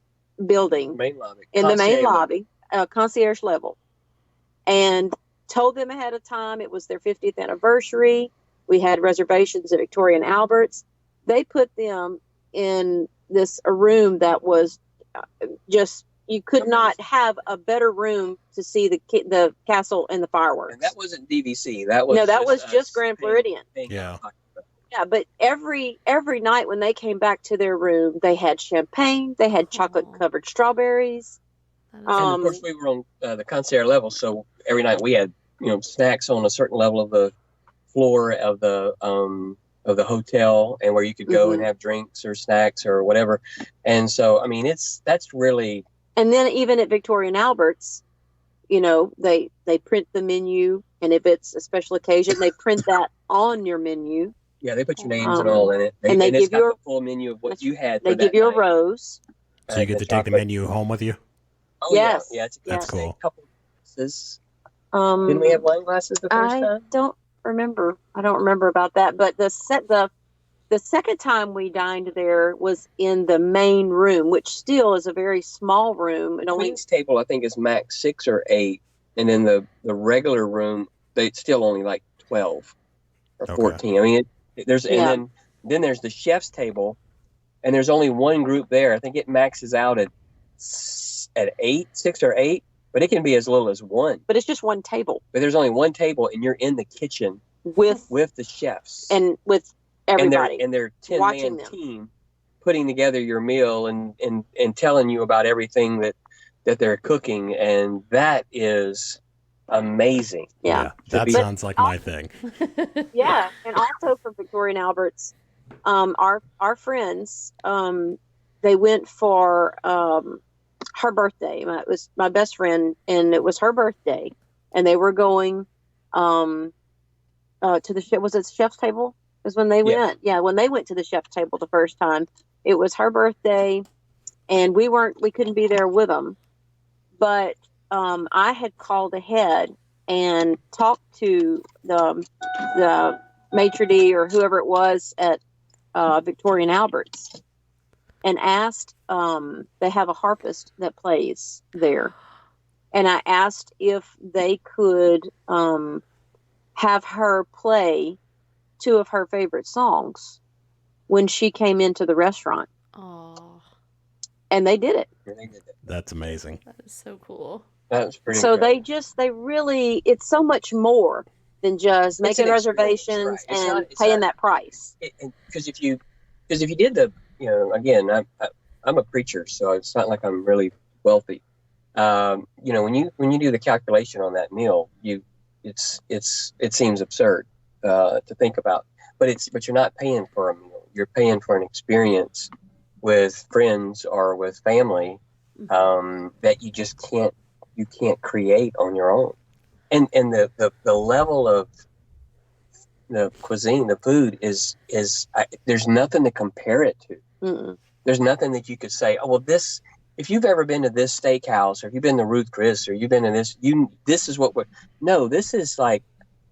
building, the main lobby, concierge level, and told them ahead of time. It was their 50th anniversary. We had reservations at Victoria and Albert's. They put them in a room that was just, you could not have a better room to see the castle and the fireworks. And that wasn't DVC. That was just Grand Floridian. Yeah. Yeah, but every night when they came back to their room, they had champagne, they had chocolate-covered strawberries. And of course, we were on the concierge level, so every night we had snacks on a certain level of the floor of the hotel, and where you could go and have drinks or snacks or whatever. And so, I mean, that's really. And then even at Victoria and Albert's, they print the menu, and if it's a special occasion, they print that on your menu. Yeah, they put your names and all in it. And they give you a full menu of what you had. They give you a rose. So you get to take the menu home with you? Oh, yes. Yeah, that's cool. A couple of pieces. Didn't we have wine glasses the first I time? don't remember. I don't remember about that. But the second time we dined there was in the main room, which still is a very small room. The Queen's table, I think, is max 6 or 8, and then the regular room, it's still only like 12 or 14. I mean, and then there's the chef's table, and there's only one group there. I think it maxes out at 6 or 8, but it can be as little as 1. But it's just one table. But there's only one table, and you're in the kitchen with the chefs and with everybody, and their 10-man team putting together your meal and telling you about everything that they're cooking, and that is amazing. Yeah, that sounds like my thing. Yeah, and also for Victoria and Albert's, our friends, they went for her birthday. It was my best friend, and it was her birthday, and they were going to the chef. Was it chef's table? Is when they went. Yeah, when they went to the chef's table the first time, it was her birthday, and we couldn't be there with them, but I had called ahead and talked to the maitre d' or whoever it was at Victoria and Albert's, and asked. They have a harpist that plays there, and I asked if they could have her play 2 of her favorite songs when she came into the restaurant. Oh, and they did it. That's amazing. That is so cool. That's pretty. So incredible. they really, it's so much more than just making reservations and paying that price. Because if you did again, I'm a preacher, so it's not like I'm really wealthy. When you do the calculation on that meal, it seems absurd to think about, but you're not paying for a meal. You're paying for an experience with friends or with family that you just can't create on your own. And the level of the cuisine, the food is there's nothing to compare it to. Mm-mm. There's nothing that you could say, oh, well, this, if you've ever been to this steakhouse, or if you've been to Ruth Chris, or you've been to this is what no, this is like,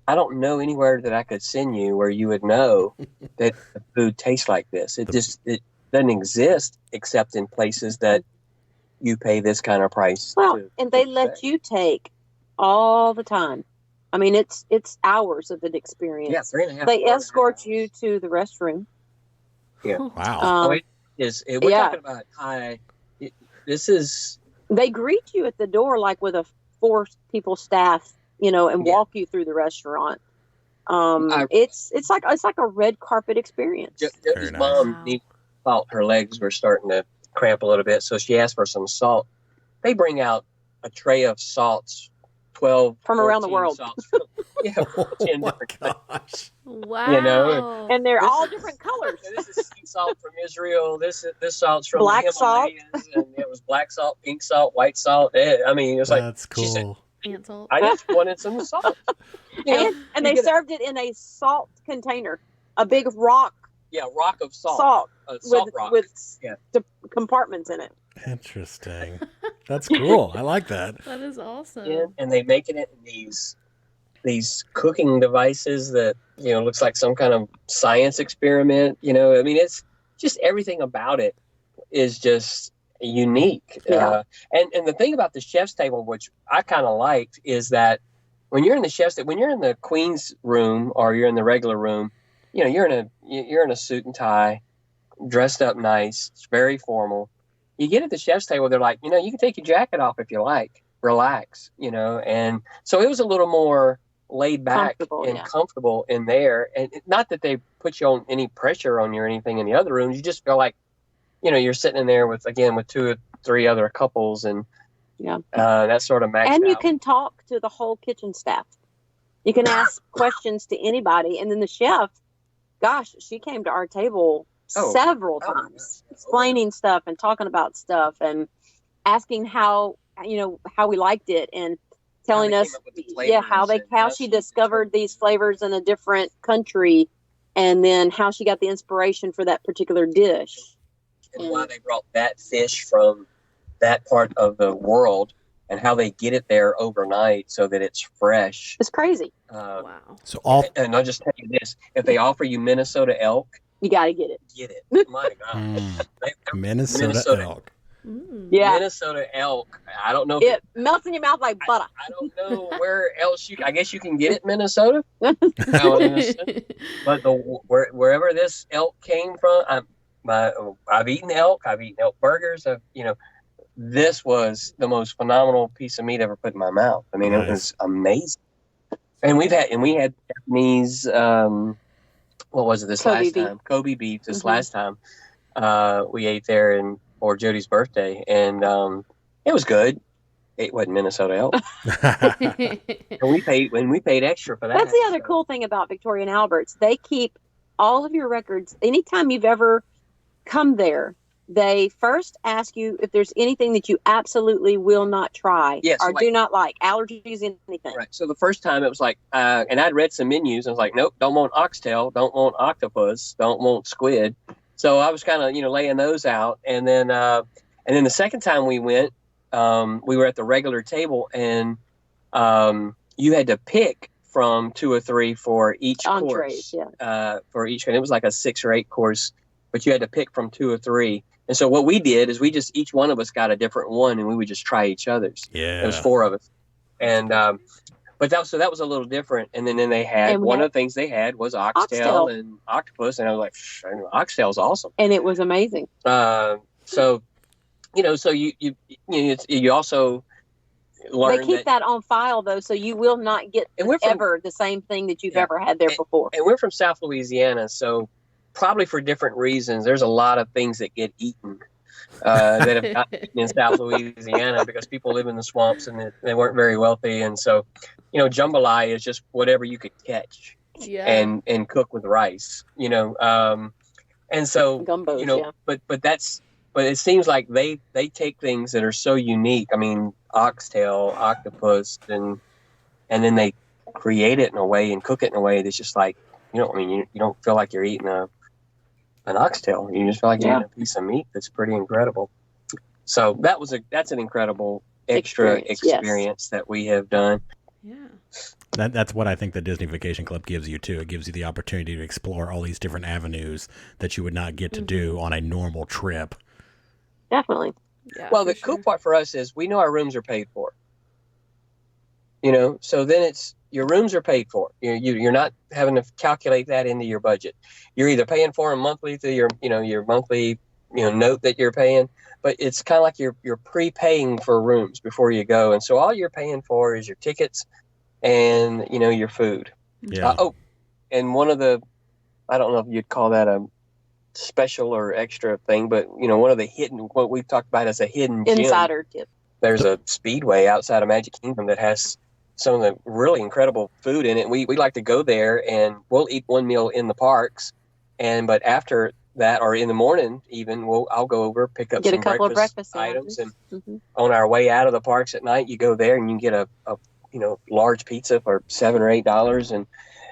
I don't know anywhere that I could send you where you would know that the food tastes like this. It doesn't exist except in places that you pay this kind of price. Well, and they let you take all the time. I mean, it's hours of an experience. Yeah, 3.5 They hours. escort you to the restroom. Yeah. Wow. We're talking about high. They greet you at the door like with a 4-people staff, and walk you through the restaurant. It's like a red carpet experience. Jodi's mom needed salt. Her legs were starting to cramp a little bit, so she asked for some salt. They bring out a tray of salts, 12 from around the world. Salts from, 10 different gosh. Wow. And they're all different colors. This is sea salt from Israel. This salt's from black the Himalayas, salt. And it was black salt, pink salt, white salt. I mean, it was that's cool. She said, Ant salt. I just wanted some salt. And they served it in a salt container, a big rock. Yeah, rock of salt. Salt rock. With compartments in it. Interesting. That's cool. I like that. That is awesome. Yeah, and they make it in these cooking devices that looks like some kind of science experiment. I mean, it's just everything about it is just unique. Yeah. And the thing about the chef's table, which I kind of liked, is that when you're in the Queen's room or you're in the regular room, you're in a suit and tie, dressed up nice. It's very formal. You get at the chef's table, they're like, you can take your jacket off if you like, relax, and so it was a little more laid back and comfortable in there. And not that they put you on any pressure on you or anything in the other rooms. You just feel like, you're sitting in there with 2 or 3 other couples, and that sort of maxed out. And you can talk to the whole kitchen staff. You can ask questions to anybody. And then the chef, gosh, she came to our table several times, explaining stuff and talking about stuff and asking how we liked it, and telling us how she discovered these flavors in a different country, and then how she got the inspiration for that particular dish, and why they brought that fish from that part of the world and how they get it there overnight so that it's fresh. It's crazy. Wow. So all And I'll just tell you this: if they offer you Minnesota elk, You got to get it. get it. My God, Minnesota elk. Yeah. Minnesota elk. I don't know. If It melts in your mouth like butter. I don't know where else I guess you can get it in Minnesota. But wherever this elk came from, I've eaten elk. I've eaten elk burgers. This was the most phenomenal piece of meat I've ever put in my mouth. I mean, Nice. It was amazing. And we had Japanese. What was it this Kobe last beef. time? Kobe beef. This Mhm. last time, we ate there for Jody's birthday, and it was good. It wasn't Minnesota elk, and we paid extra for that. That's the other cool thing about Victoria and Albert's. They keep all of your records. Anytime you've ever come there, they first ask you if there's anything that you absolutely will not try or do not like, allergies, anything. Right. So the first time it was like, and I'd read some menus. I was like, nope, don't want oxtail, don't want octopus, don't want squid. So I was kind of, laying those out. And then the second time we went, we were at the regular table, and you had to pick from 2 or 3 for each Entrees, course. For each, and it was like a 6 or 8 course, but you had to pick from 2 or 3. And so what we did is each one of us got a different one, and we would just try each other's. Yeah. There was 4 of us. And, but that was a little different. And then they had, one of the things they had was oxtail and octopus. And I was like, oxtail's awesome. And it was amazing. So you also learn they keep that on file, though, so you will not get ever the same thing that you've ever had there before. And we're from South Louisiana, so probably for different reasons, there's a lot of things that get eaten that have not eaten in South Louisiana because people live in the swamps and they weren't very wealthy. And so, jambalaya is just whatever you could catch and cook with rice, and so, Gumbos, but it seems like they take things that are so unique. I mean, oxtail, octopus, and then they create it in a way and cook it in a way that's just like, you don't feel like you're eating an oxtail. You just feel like you're eating a piece of meat that's pretty incredible. So that's an incredible extra experience that we have done. Yeah. That's what I think the Disney Vacation Club gives you, too. It gives you the opportunity to explore all these different avenues that you would not get to do on a normal trip. Definitely. Yeah, well, the cool part for us is we know our rooms are paid for. So then it's your rooms are paid for. You're not having to calculate that into your budget. You're either paying for them monthly through your monthly note that you're paying, but it's kind of like you're prepaying for rooms before you go, and so all you're paying for is your tickets and your food. Yeah. And one of the, I don't know if you'd call that a special or extra thing, but one of the what we've talked about as a hidden gem. Insider tip. There's a speedway outside of Magic Kingdom that has some of the really incredible food in it. We like to go there, and we'll eat one meal in the parks, but after that, or in the morning even, I'll go over, pick up get some a couple breakfast of breakfast items, and on our way out of the parks at night, you go there and you get a large pizza for $7 or $8, and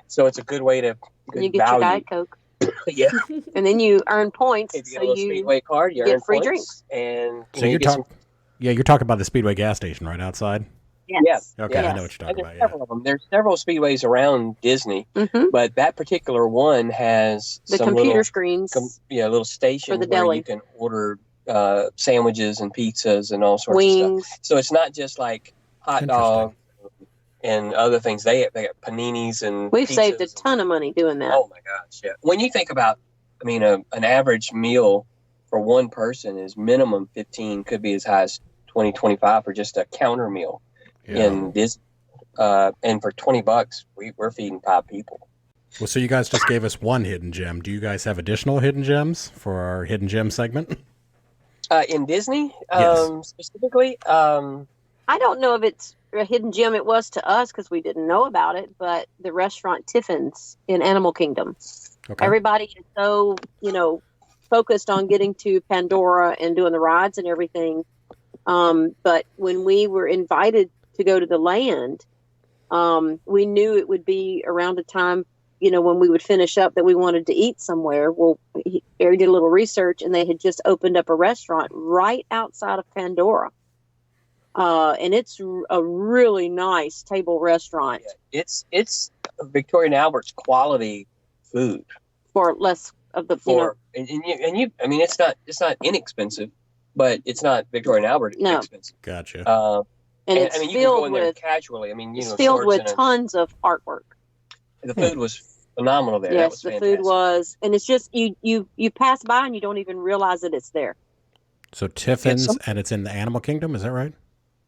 so it's a good way to you get your Diet Coke. Yeah. And then you earn points. If you get a Speedway card, you get earn free points, drinks. And so you're talking about the Speedway gas station right outside? Yes. Yeah. Okay, yes. I know what you're talking about. Several of them. There's several speedways around Disney, but that particular one has the some computer little, screens. Little station for the where deli. you can order sandwiches and pizzas and all sorts Wings. of stuff. So it's not just like hot dog and other things. They got paninis and We've pizzas saved a ton of money doing that. Oh my gosh, yeah. When you think about, an average meal for one person is minimum 15, could be as high as 20, 25 for just a counter meal in Disney. And for $20, we're feeding 5 people. Well, so you guys just gave us one hidden gem. Do you guys have additional hidden gems for our hidden gem segment? In Disney, Yes. specifically, I don't know if it's a hidden gem. It was to us because we didn't know about it, but the restaurant Tiffin's in Animal Kingdom. Okay. Everybody is so, focused on getting to Pandora and doing the rides and everything. But when we were invited to go to the land, we knew it would be around the time, when we would finish up, that we wanted to eat somewhere. Well, Eric did a little research, and they had just opened up a restaurant right outside of Pandora. and it's a really nice table restaurant. Yeah, it's Victoria and Albert's quality food For less of the and you I mean it's not inexpensive, but it's not Victoria and Albert expensive. Gotcha. And it's I mean, you filled can go in there with casually. I mean, it's filled with tons of artwork. The food was phenomenal there. Yes, that was the fantastic. food was, and it's just you pass by and you don't even realize that it's there. So Tiffin's, and it's in the Animal Kingdom, is that right?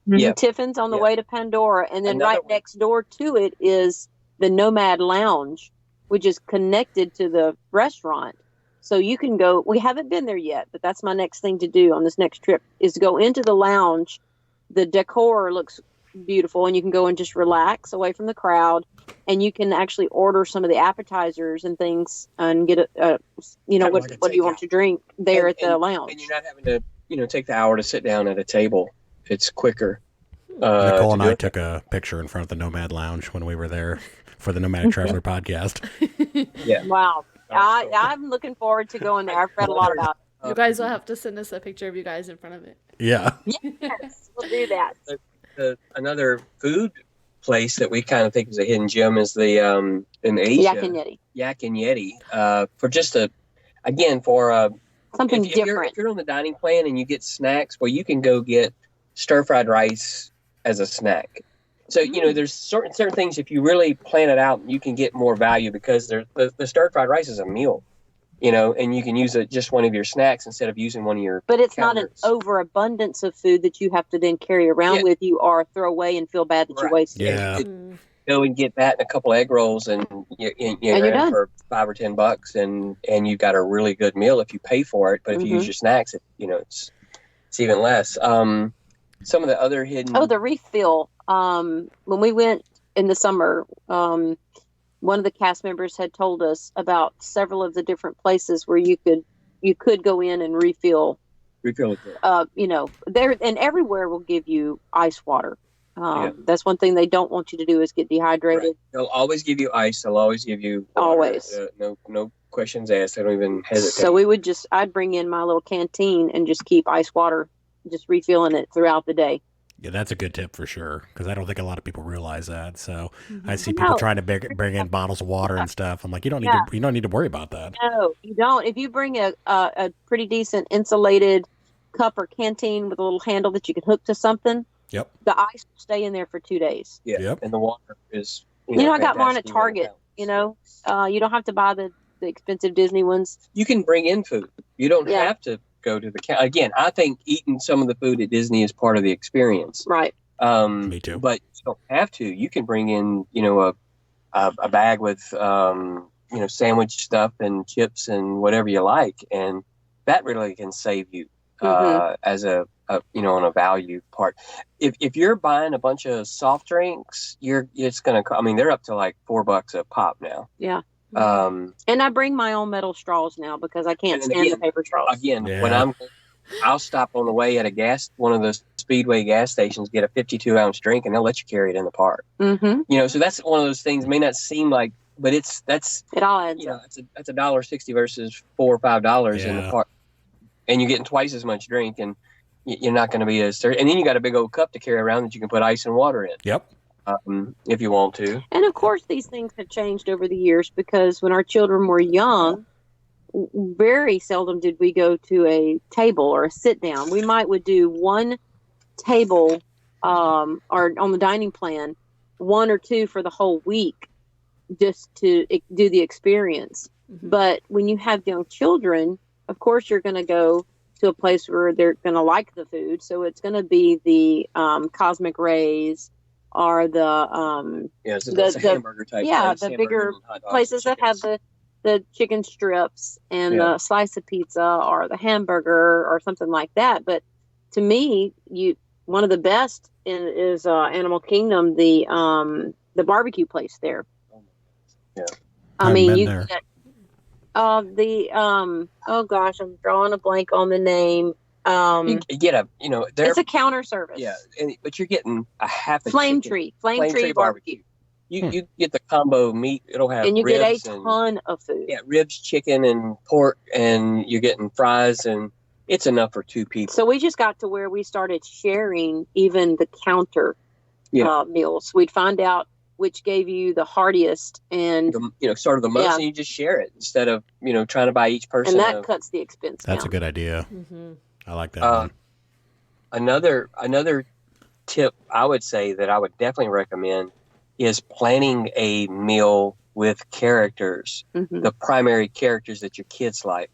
Yeah, Tiffin's on the way to Pandora, and then right next door to it is the Nomad Lounge, which is connected to the restaurant. So you can go. We haven't been there yet, but that's my next thing to do on this next trip is to go into the lounge. The decor looks beautiful, and you can go and just relax away from the crowd, and you can actually order some of the appetizers and things and get what do you want to drink there at the lounge. And you're not having to take the hour to sit down at a table. It's quicker. Nicole and I took a picture in front of the Nomad Lounge when we were there for the Nomadic Traveler podcast. Yeah. Wow. I'm looking forward to going there. I've read a lot about it. You guys will have to send us a picture of you guys in front of it. Yeah. Yes, we'll do that. Another food place that we kind of think is a hidden gem is the in Asia Yak and Yeti for just something different. If you're on the dining plan and you get snacks, well, you can go get stir-fried rice as a snack. So there's certain things, if you really plan it out, you can get more value because the stir-fried rice is a meal. And you can use just one of your snacks instead of using one of your. But it's counters. not an overabundance of food that you have to then carry around with you or throw away and feel bad that you wasted. Yeah. Go and get that and a couple egg rolls, and you're done for $5 or $10, and you got a really good meal if you pay for it. But if you use your snacks, it's even less. Some of the other hidden. Oh, the refill. When we went in the summer, one of the cast members had told us about several of the different places where you could go in and refill. Refill it. There and everywhere will give you ice water. That's one thing they don't want you to do is get dehydrated. Right. They'll always give you ice. They'll always give you water. Always. No questions asked. I don't even hesitate. So I'd bring in my little canteen and just keep ice water, just refilling it throughout the day. Yeah, that's a good tip for sure, because I don't think a lot of people realize that. So I see people trying to bring in bottles of water and stuff. I'm like, you don't need to worry about that. No, you don't. If you bring a pretty decent insulated cup or canteen with a little handle that you can hook to something, yep, the ice will stay in there for 2 days. Yeah, yep. And the water is. I got mine at Target. You don't have to buy the expensive Disney ones. You can bring in food. You don't have to go to again. I think eating some of the food at Disney is part of the experience. Right. Me too. But you don't have to. You can bring in, a bag with, sandwich stuff and chips and whatever you like, and that really can save you as on a value part. If you're buying a bunch of soft drinks, it's gonna. I mean, they're up to like $4 a pop now. Yeah. And I bring my own metal straws now because I can't stand the paper straws. Again, when I'll stop on the way at one of the Speedway gas stations, get a 52-ounce drink, and they'll let you carry it in the park. Mm-hmm. So that's one of those things. May not seem like, but it all adds up. That's $1.60 versus $4 or $5 in the park, and you're getting twice as much drink, and you're not going to be as thirsty. And then you got a big old cup to carry around that you can put ice and water in. Yep. If you want to. And of course, these things have changed over the years because when our children were young, very seldom did we go to a table or a sit down. We would do one table or on the dining plan, one or two for the whole week just to do the experience. Mm-hmm. But when you have young children, of course, you're going to go to a place where they're going to like the food. So it's going to be the Cosmic Rays or the hamburger type. Yeah, the bigger places that have the chicken strips and the slice of pizza or the hamburger or something like that. But to me, one of the best is Animal Kingdom, the barbecue place there. Yeah, I mean you get oh gosh, I'm drawing a blank on the name. You get it's a counter service. Yeah, but you're getting a half a Flame Tree barbecue. You get the combo meat. It'll have and you ribs get a ton of food. Yeah, ribs, chicken, and pork, and you're getting fries, and it's enough for 2 people. So we just got to where we started sharing even the counter Yeah. meals. We'd find out which gave you the heartiest, and sort of the most, Yeah. and you just share it instead of trying to buy each person. and that cuts the expense That's down. a good idea. Mm-hmm. I like that one. Another tip I would say that I would definitely recommend is planning a meal with characters, Mhm. the primary characters that your kids like.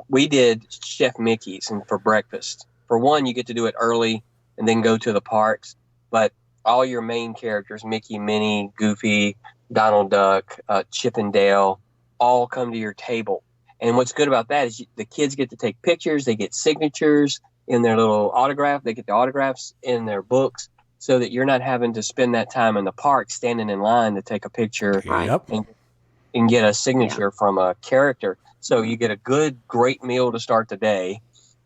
We did Chef Mickey's and for breakfast. For one, you get to do it early and then go to the parks, but all your main characters, Mickey, Minnie, Goofy, Donald Duck, Chip and Dale, all come to your table. And what's good about that is the kids get to take pictures, they get signatures in their little autograph, they get the autographs in their books, so that you're not having to spend that time in the park standing in line to take a picture Yep. and get a signature from a character. So you get a great meal to start the day.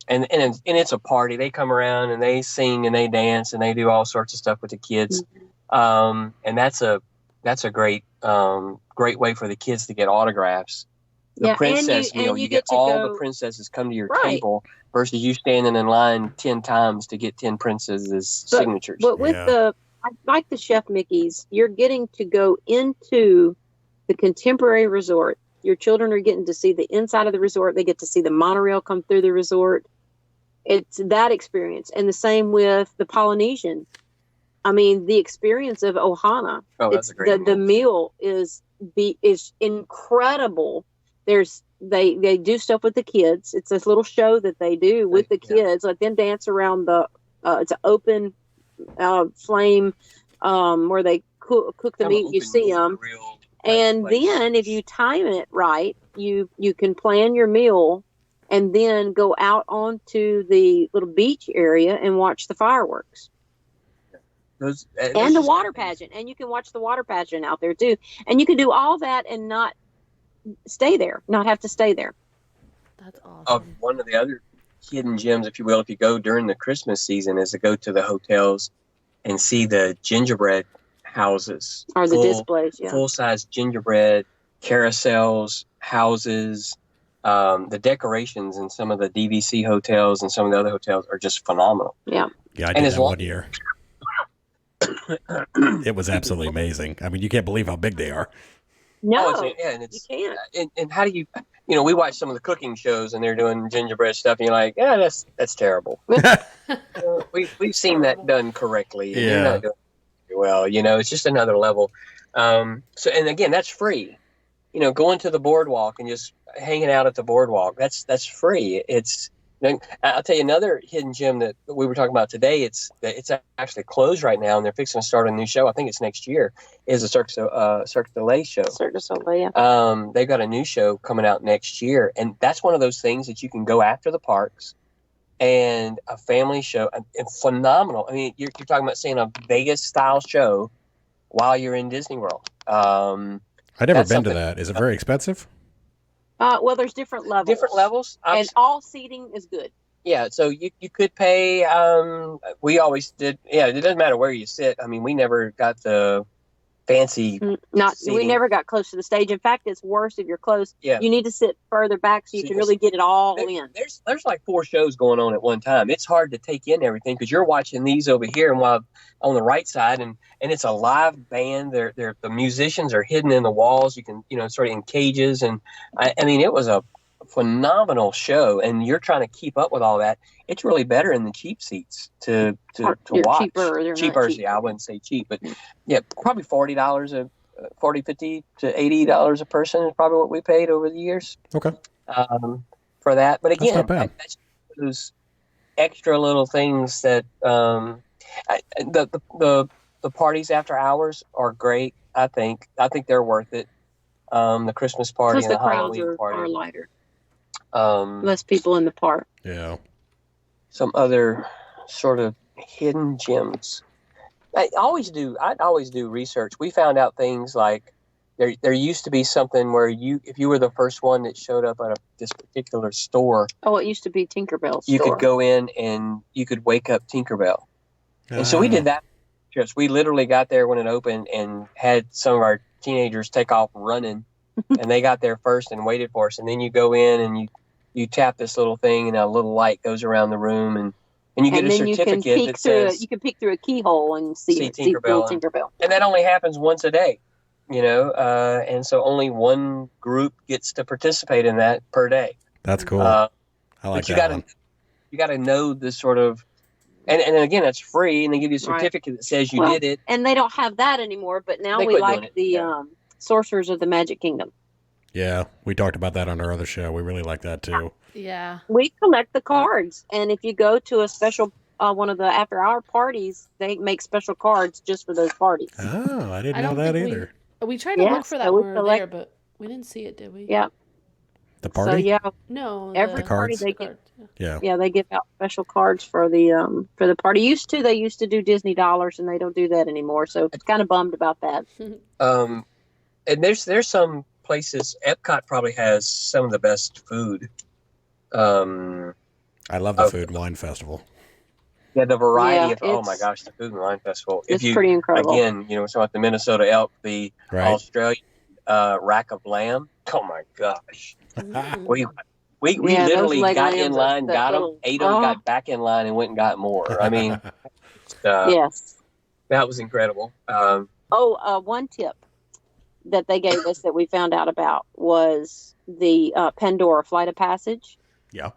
And it's a party. They come around and they sing and they dance and they do all sorts of stuff with the kids. And that's a great way for the kids to get autographs. The princess meal, you get all the princesses come to your table versus you standing in line 10 times to get 10 princesses' signatures. But with I like the Chef Mickey's, you're getting to go into the contemporary resort. Your children are getting to see the inside of the resort. They get to see the monorail come through the resort. It's that experience. And the same with the Polynesian. I mean, the experience of Ohana. Oh, that's a great the meal is incredible. They do stuff with the kids. It's this little show that they do with the kids. Let them dance around it's an open flame where they cook the meat. You see them. And then if you time it right, you can plan your meal and then go out onto the little beach area and watch the fireworks. And the water pageant. And you can watch the water pageant out there too. And you can do all that and not have to stay there. That's awesome. One of the other hidden gems, if you will, if you go during the Christmas season, is to go to the hotels and see the gingerbread houses. Or the displays, full-size gingerbread carousels, houses. The decorations in some of the DVC hotels and some of the other hotels are just phenomenal. Yeah. Yeah, I did that 1 year. It was absolutely amazing. I mean, you can't believe how big they are. No, you can't. And how do you we watch some of the cooking shows and they're doing gingerbread stuff and you're like, yeah, that's terrible. We've seen that done correctly. And you're not doing it well, it's just another level. And again, that's free. Going to the boardwalk and just hanging out at the boardwalk, that's free. I'll tell you another hidden gem that we were talking about today. It's actually closed right now, and they're fixing to start a new show. I think it's next year. Is the Cirque du Soleil show? Cirque du Soleil. Yeah. They've got a new show coming out next year, and that's one of those things that you can go after the parks, and a family show, and phenomenal. I mean, you're talking about seeing a Vegas style show while you're in Disney World. I've never been to that. Is it very expensive? Well, there's different levels. And all seating is good. Yeah, so you could pay. We always did. Yeah, it doesn't matter where you sit. I mean, we never got the fancy. We never got close to the stage. In fact, it's worse if you're close. Yeah. You need to sit further back so you can really get it all in. There's like 4 shows going on at one time. It's hard to take in everything because you're watching these over here and while on the right side, and it's a live band. The musicians are hidden in the walls. You can sort of in cages, and I mean it was a phenomenal show, and you're trying to keep up with all that. It's really better in the cheap seats to watch. Cheaper. Yeah, I wouldn't say cheap, but yeah, probably $40 $50 to $80 a person is probably what we paid over the years. Okay. For that, but again, that's not bad. That's those extra little things that the parties after hours are great. I think they're worth it. The Christmas party and the Halloween party are lighter. Less people in the park. Yeah. Some other sort of hidden gems. I'd always do research. We found out things like there used to be something where if you were the first one that showed up at this particular store. Oh, it used to be Tinkerbell's You store. could go in and you could wake up Tinkerbell. And so we did that. We literally got there when it opened and had some of our teenagers take off running, and they got there first and waited for us. And then you go in and you tap this little thing and a little light goes around the room, and you get a certificate that says you can peek through a keyhole and see Tinkerbell. Tinkerbell. And that only happens once a day, and so only one group gets to participate in that per day. That's cool. I like that one. You got to know this sort of, and again, it's free, and they give you a certificate that says you did it. And they don't have that anymore, but now we like the Sorcerers of the Magic Kingdom. Yeah, we talked about that on our other show. We really like that too. Yeah. We collect the cards, and if you go to a special one of the after-hour parties, they make special cards just for those parties. Oh, I didn't know that either. We tried to look for that when we were there, but we didn't see it, did we? Yeah. The party? So, yeah. No, every cards? party they get. Yeah. Yeah, they give out special cards for the party. They used to do Disney dollars, and they don't do that anymore. So it's kind of bummed about that. And there's some places. Epcot probably has some of the best food. I love the Food and Wine Festival. Yeah, the variety of oh my gosh, the Food and Wine Festival. It's pretty incredible. Again, we're talking about the Minnesota elk, the Australian rack of lamb. Oh my gosh, we literally got in line, got them, ate them, got back in line, and went and got more. I mean, yes, that was incredible. One tip that they gave us that we found out about was the Pandora Flight of Passage. Yeah.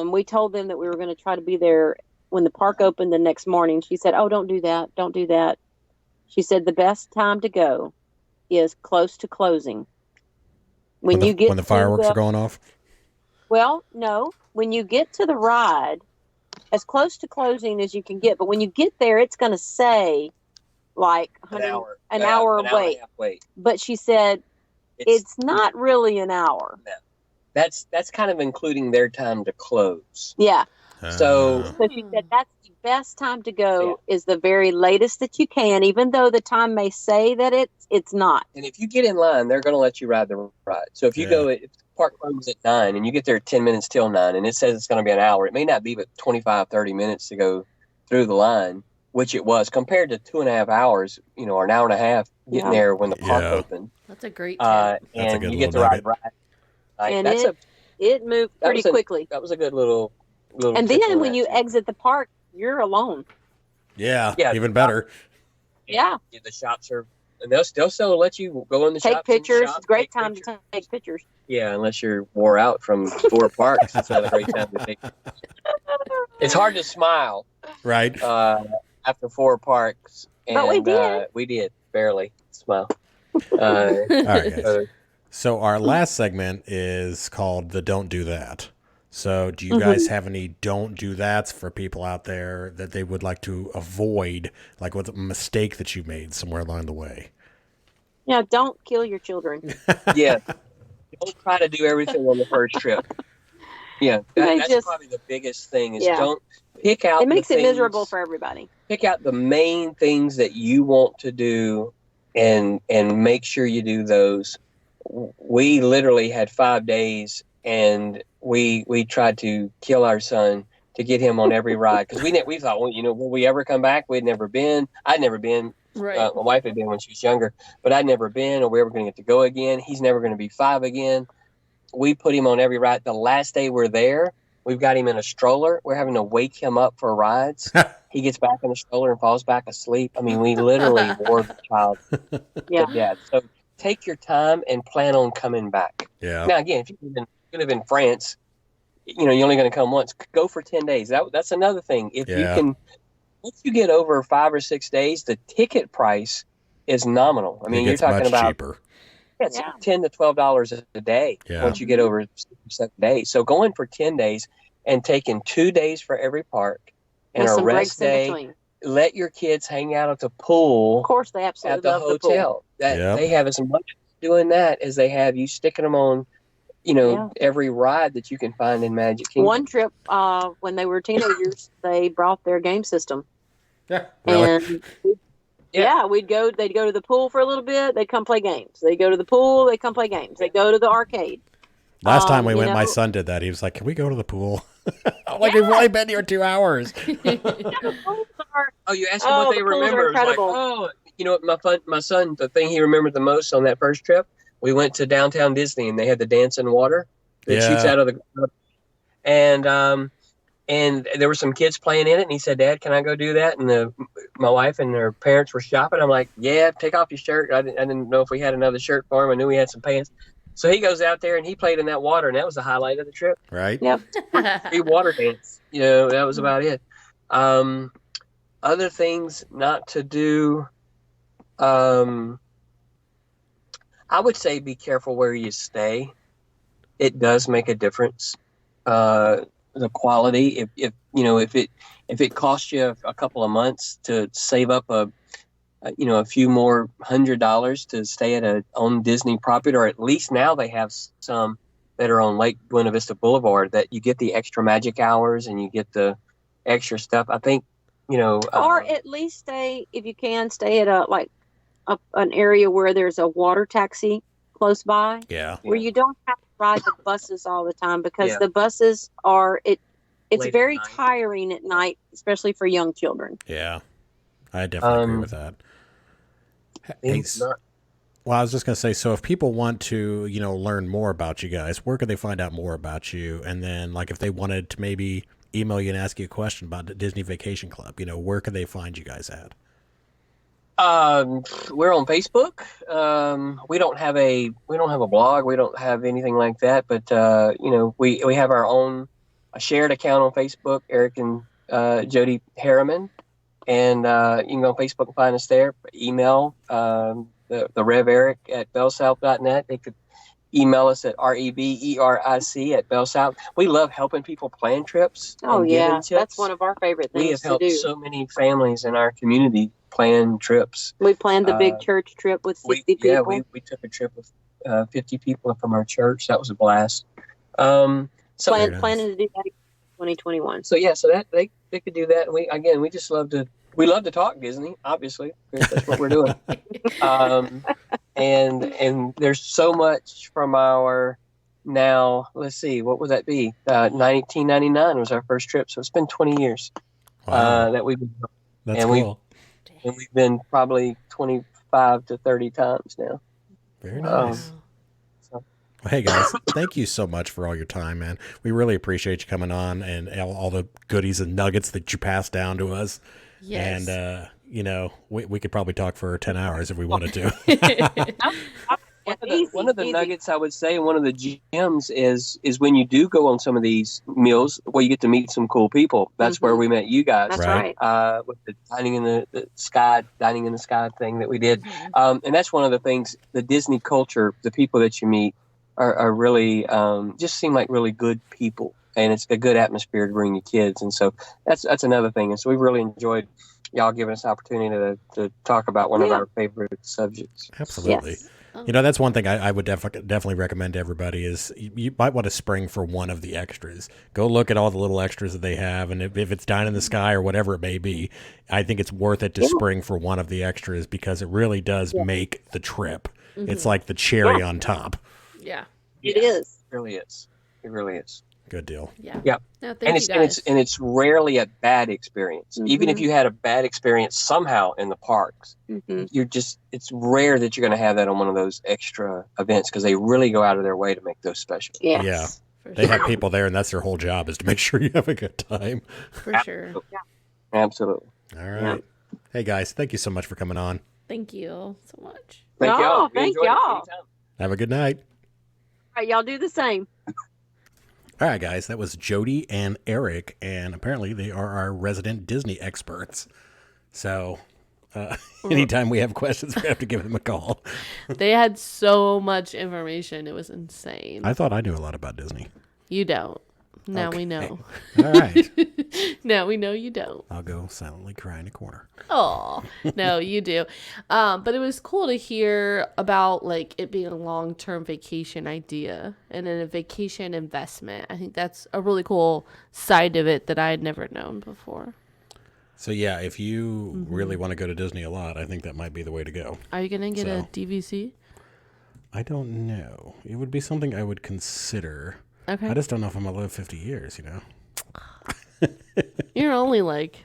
We told them that we were going to try to be there when the park opened the next morning. She said, "Oh, don't do that. Don't do that." She said the best time to go is close to closing. When the fireworks are going off? Well, no. When you get to the ride, as close to closing as you can get, but when you get there, it's going to say like an hour wait. But she said it's not really an hour. No. That's kind of including their time to close. Yeah. So she said that's the best time to go is the very latest that you can, even though the time may say that it's not. And if you get in line, they're going to let you ride the ride. So if you go, if the park closes at 9 and you get there 10 minutes till 9 and it says it's going to be an hour, it may not be but 25, 30 minutes to go through the line, which it was compared to 2.5 hours, or an hour and a half getting there when the park opened. That's a great tip. And you get to ride. And it moved pretty quickly. That was a good little and then when you exit the park, you're alone. Yeah, even better. Yeah. The shops are, and they'll still let you go in the shops. Take pictures. It's a great time to take pictures. Yeah, unless you're wore out from 4 parks. It's not a great time to take pictures. It's hard to smile. Right. After 4 parks. And, but we did. We did. Barely smile. All right, guys. So our last segment is called the Don't Do That. So do you guys have any don't do that's for people out there that they would like to avoid, like with a mistake that you made somewhere along the way? Yeah, don't kill your children. Yeah. Don't try to do everything on the first trip. Yeah, that's probably the biggest thing is don't pick out. It makes it miserable for everybody. Pick out the main things that you want to do and make sure you do those. We literally had 5 days and we tried to kill our son to get him on every ride because we thought, will we ever come back? We'd never been. I'd never been. Right. My wife had been when she was younger, but I'd never been, or we were going to get to go again. He's never going to be 5 again. We put him on every ride. The last day we're there, we've got him in a stroller. We're having to wake him up for rides. He gets back in the stroller and falls back asleep. I mean, we literally wore the child to death. So take your time and plan on coming back. Yeah. Now, again, if you live in France, you're only going to come once. Go for 10 days. That's another thing. If you can, once you get over 5 or 6 days, the ticket price is nominal. I mean, you're talking about cheaper. It's $10 to $12 a day once you get over 6 or 7 days. So going for 10 days and taking 2 days for every park and a rest day. Let your kids hang out at the pool. Of course, they absolutely at the love hotel. The pool. They have as much doing that as they have you sticking them on, every ride that you can find in Magic Kingdom. One trip, when they were teenagers, they brought their game system. Yeah, really? And they'd go to the pool for a little bit. They'd come play games. They go to the pool. They come play games. They go to the arcade. Last time we went, my son did that. He was like, "Can we go to the pool?" I'm like, "We've only been here 2 hours." Oh, you asked him what they remember. Like, my son, the thing he remembered the most on that first trip, we went to downtown Disney and they had the dancing water. that shoots out of the, and there were some kids playing in it, and he said, "Dad, can I go do that?" And my wife and their parents were shopping. I'm like, "Yeah, take off your shirt." I didn't know if we had another shirt for him. I knew we had some pants. So he goes out there and he played in that water, and that was the highlight of the trip. Right? Yep. Free water dance. That was about it. Other things not to do. I would say be careful where you stay. It does make a difference. The quality, if it costs you a couple of months to save up a few more $100 to stay at a own Disney property, or at least now they have some that are on Lake Buena Vista Boulevard that you get the extra magic hours and you get the extra stuff. I think or at least stay, if you can, stay at an area where there's a water taxi close by. Yeah. Where you don't have to ride the buses all the time, because Yeah. the buses it's Late at very night. tiring at night, especially for young children. Yeah. I definitely agree with that. Hey, Things not- well, I was just going to say, so if people want to, learn more about you guys, where could they find out more about you? And then, like, if they wanted to maybe email you and ask you a question about the Disney Vacation Club, where could they find you guys at? We're on Facebook. We don't have a blog. We don't have anything like that. But we have our own a shared account on Facebook, Eric and Jodi Harriman, and you can go on Facebook and find us there. Email the Rev Eric at bellsouth.net. They could email us at reberic@bellsouth. We love helping people plan trips. Oh and yeah, giving tips. that's one of our favorite We things have helped to do. so many families in our community plan trips. We planned the big uh, church trip with 60 Yeah, people. we took a trip with 50 people from our church. That was a blast. So Very nice. Planning to do that in 2021. so that they could do that. And we just love to talk Disney. Obviously, that's what we're doing. And there's so much from our now. Let's see, what would that be? 1999 was our first trip, so it's been 20 years Wow. that we've been, That's and cool. we've been probably 25 to 30 times now. Very Wow. nice. Well, hey, guys, thank you so much for all your time, man. We really appreciate you coming on and all the goodies and nuggets that you passed down to us. Yes. And, we could probably talk for 10 hours if we wanted to. One of the nuggets I would say, one of the gems is when you do go on some of these meals, well, you get to meet some cool people. That's where we met you guys. That's Right. right. With the dining in the sky thing that we did. And that's one of the things, the Disney culture, the people that you meet are really, just seem like really good people. And it's a good atmosphere to bring your kids. And so that's another thing. And so we've really enjoyed y'all giving us the opportunity to talk about one of our favorite subjects. Absolutely. Yes. That's one thing I would definitely recommend to everybody is you might want to spring for one of the extras. Go look at all the little extras that they have. And if it's Dine in the Sky or whatever it may be, I think it's worth it to spring for one of the extras because it really does make the trip. It's like the cherry on top. Yeah. It is. It really is. It really is. Good deal. Yeah. Yeah. No, thank you And guys. it's rarely a bad experience. Even if Mhm. you had a bad experience somehow in the parks, Mhm. it's rare that you're going to have that on one of those extra events because they really go out of their way to make those special. Yes. Yeah. For They sure. have people there, and that's their whole job is to make sure you have a good time. For sure. Absolutely. All right. Hey, guys, thank you so much for coming on. Thank you so much. Thank No, y'all. We thank enjoyed it. y'all. Anytime. Have a good night. All right, y'all do the same. All right, guys, that was Jodi and Eric, and apparently they are our resident Disney experts. So anytime we have questions, we have to give them a call. They had so much information. It was insane. I thought I knew a lot about Disney. You don't. Now we Okay. know. All right. Now we know you don't. I'll go silently cry in a corner. Oh, no, you do. But it was cool to hear about like it being a long-term vacation idea and then a vacation investment. I think that's a really cool side of it that I had never known before. So, yeah, if you really want to go to Disney a lot, I think that might be the way to go. Are you going to get a So- DVC? I don't know. It would be something I would consider. Okay. I just don't know if I'm going to live 50 years, You're only like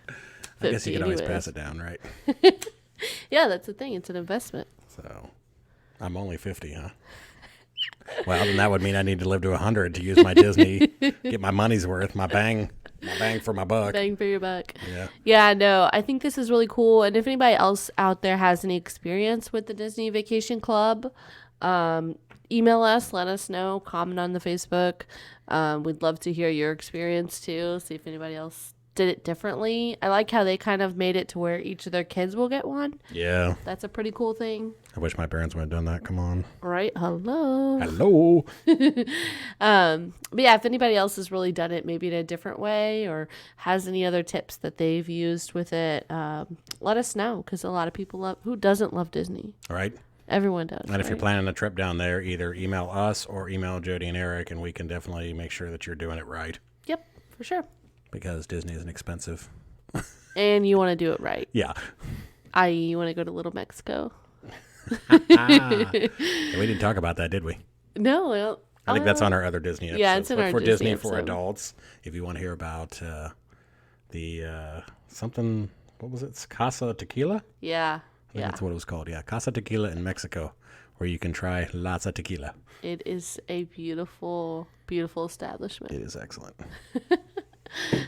50 I guess you can always anyways. pass it down, right? Yeah, that's the thing. It's an investment. So, I'm only 50, huh? Well, then that would mean I need to live to 100 to use my Disney, get my money's worth, my bang for my buck. Bang for your buck. Yeah. Yeah, no, I think this is really cool. And if anybody else out there has any experience with the Disney Vacation Club, email us, let us know, comment on the Facebook. We'd love to hear your experience too, see if anybody else did it differently. I like how they kind of made it to where each of their kids will get one. Yeah. That's a pretty cool thing. I wish my parents would have done that. Come on. All right. Hello. Hello. But yeah, if anybody else has really done it maybe in a different way or has any other tips that they've used with it, let us know, because a lot of people who doesn't love Disney? All right. Everyone does. And if you're planning a trip down there, either email us or email Jodi and Eric, and we can definitely make sure that you're doing it right. Yep, for sure. Because Disney isn't expensive. And you want to do it right. Yeah. I.e., you want to go to Little Mexico. Yeah, we didn't talk about that, did we? No, well, I think that's on our other Disney episodes. Yeah, it's in Look our for Disney for episode. adults. If you want to hear about something, what was it? Casa Tequila? Yeah. I think that's what it was called. Yeah, Casa Tequila in Mexico, where you can try lots of tequila. It is a beautiful, beautiful establishment. It is excellent.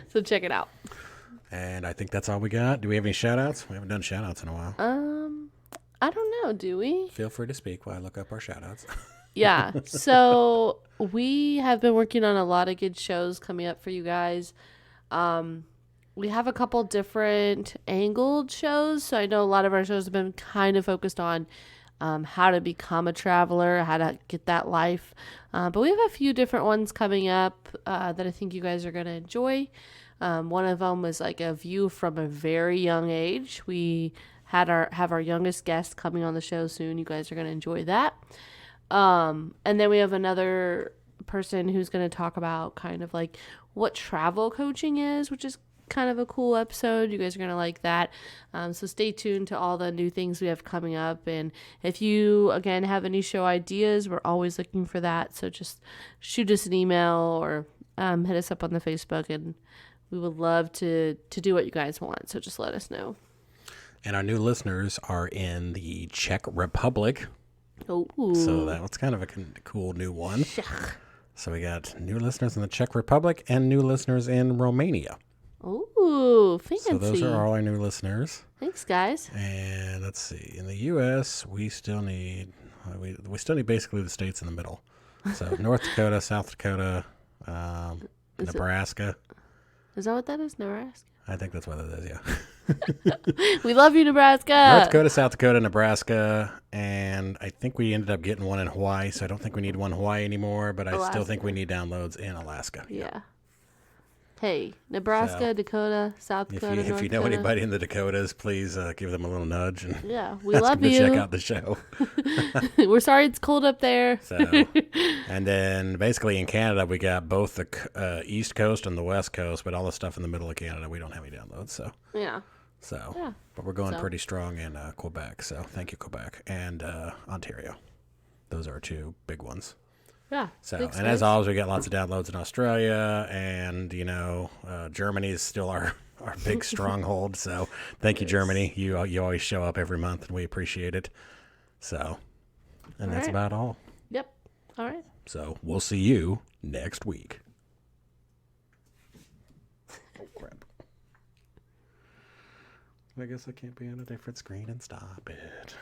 So check it out. And I think that's all we got. Do we have any shout-outs? We haven't done shout-outs in a while. I don't know, do we? Feel free to speak while I look up our shout-outs. Yeah. So we have been working on a lot of good shows coming up for you guys. We have a couple different angled shows. So I know a lot of our shows have been kind of focused on how to become a traveler, how to get that life. But we have a few different ones coming up that I think you guys are going to enjoy. One of them was like a view from a very young age. We have our youngest guest coming on the show soon. You guys are going to enjoy that. And then we have another person who's going to talk about kind of like what travel coaching is, which is kind of a cool episode. You guys are going to like that. So stay tuned to all the new things we have coming up. And if you, again, have any show ideas, we're always looking for that. So just shoot us an email or hit us up on the Facebook, and we would love to do what you guys want. So just let us know. And our new listeners are in the Czech Republic. Oh, So that was kind of a cool new one. So we got new listeners in the Czech Republic and new listeners in Romania. Ooh, fancy. So those are all our new listeners. Thanks, guys. And let's see. In the U.S., we still need we still need basically the states in the middle. So North Dakota, South Dakota, Nebraska. Is that what that is, Nebraska? I think that's what it is, yeah. We love you, Nebraska. North Dakota, South Dakota, Nebraska, and I think we ended up getting one in Hawaii, so I don't think we need one in Hawaii anymore, but I still think we need downloads in Alaska. Yeah. Hey, Nebraska, Dakota, South Dakota, If you know anybody in the Dakotas, please give them a little nudge and yeah, we ask love them to you. check out the show. We're sorry it's cold up there. So, and then basically in Canada, we got both the East Coast and the West Coast, but all the stuff in the middle of Canada, we don't have any downloads. So, Yeah. But we're going pretty strong in Quebec. So thank you, Quebec, and Ontario. Those are our two big ones. Yeah. So, thanks, and guys. as always, we got lots of downloads in Australia, and Germany is still our big stronghold. So, thank you, Germany. You always show up every month, and we appreciate it. So, and that's about all. Yep. All right. So, we'll see you next week. Oh crap! I guess I can't be on a different screen and stop it.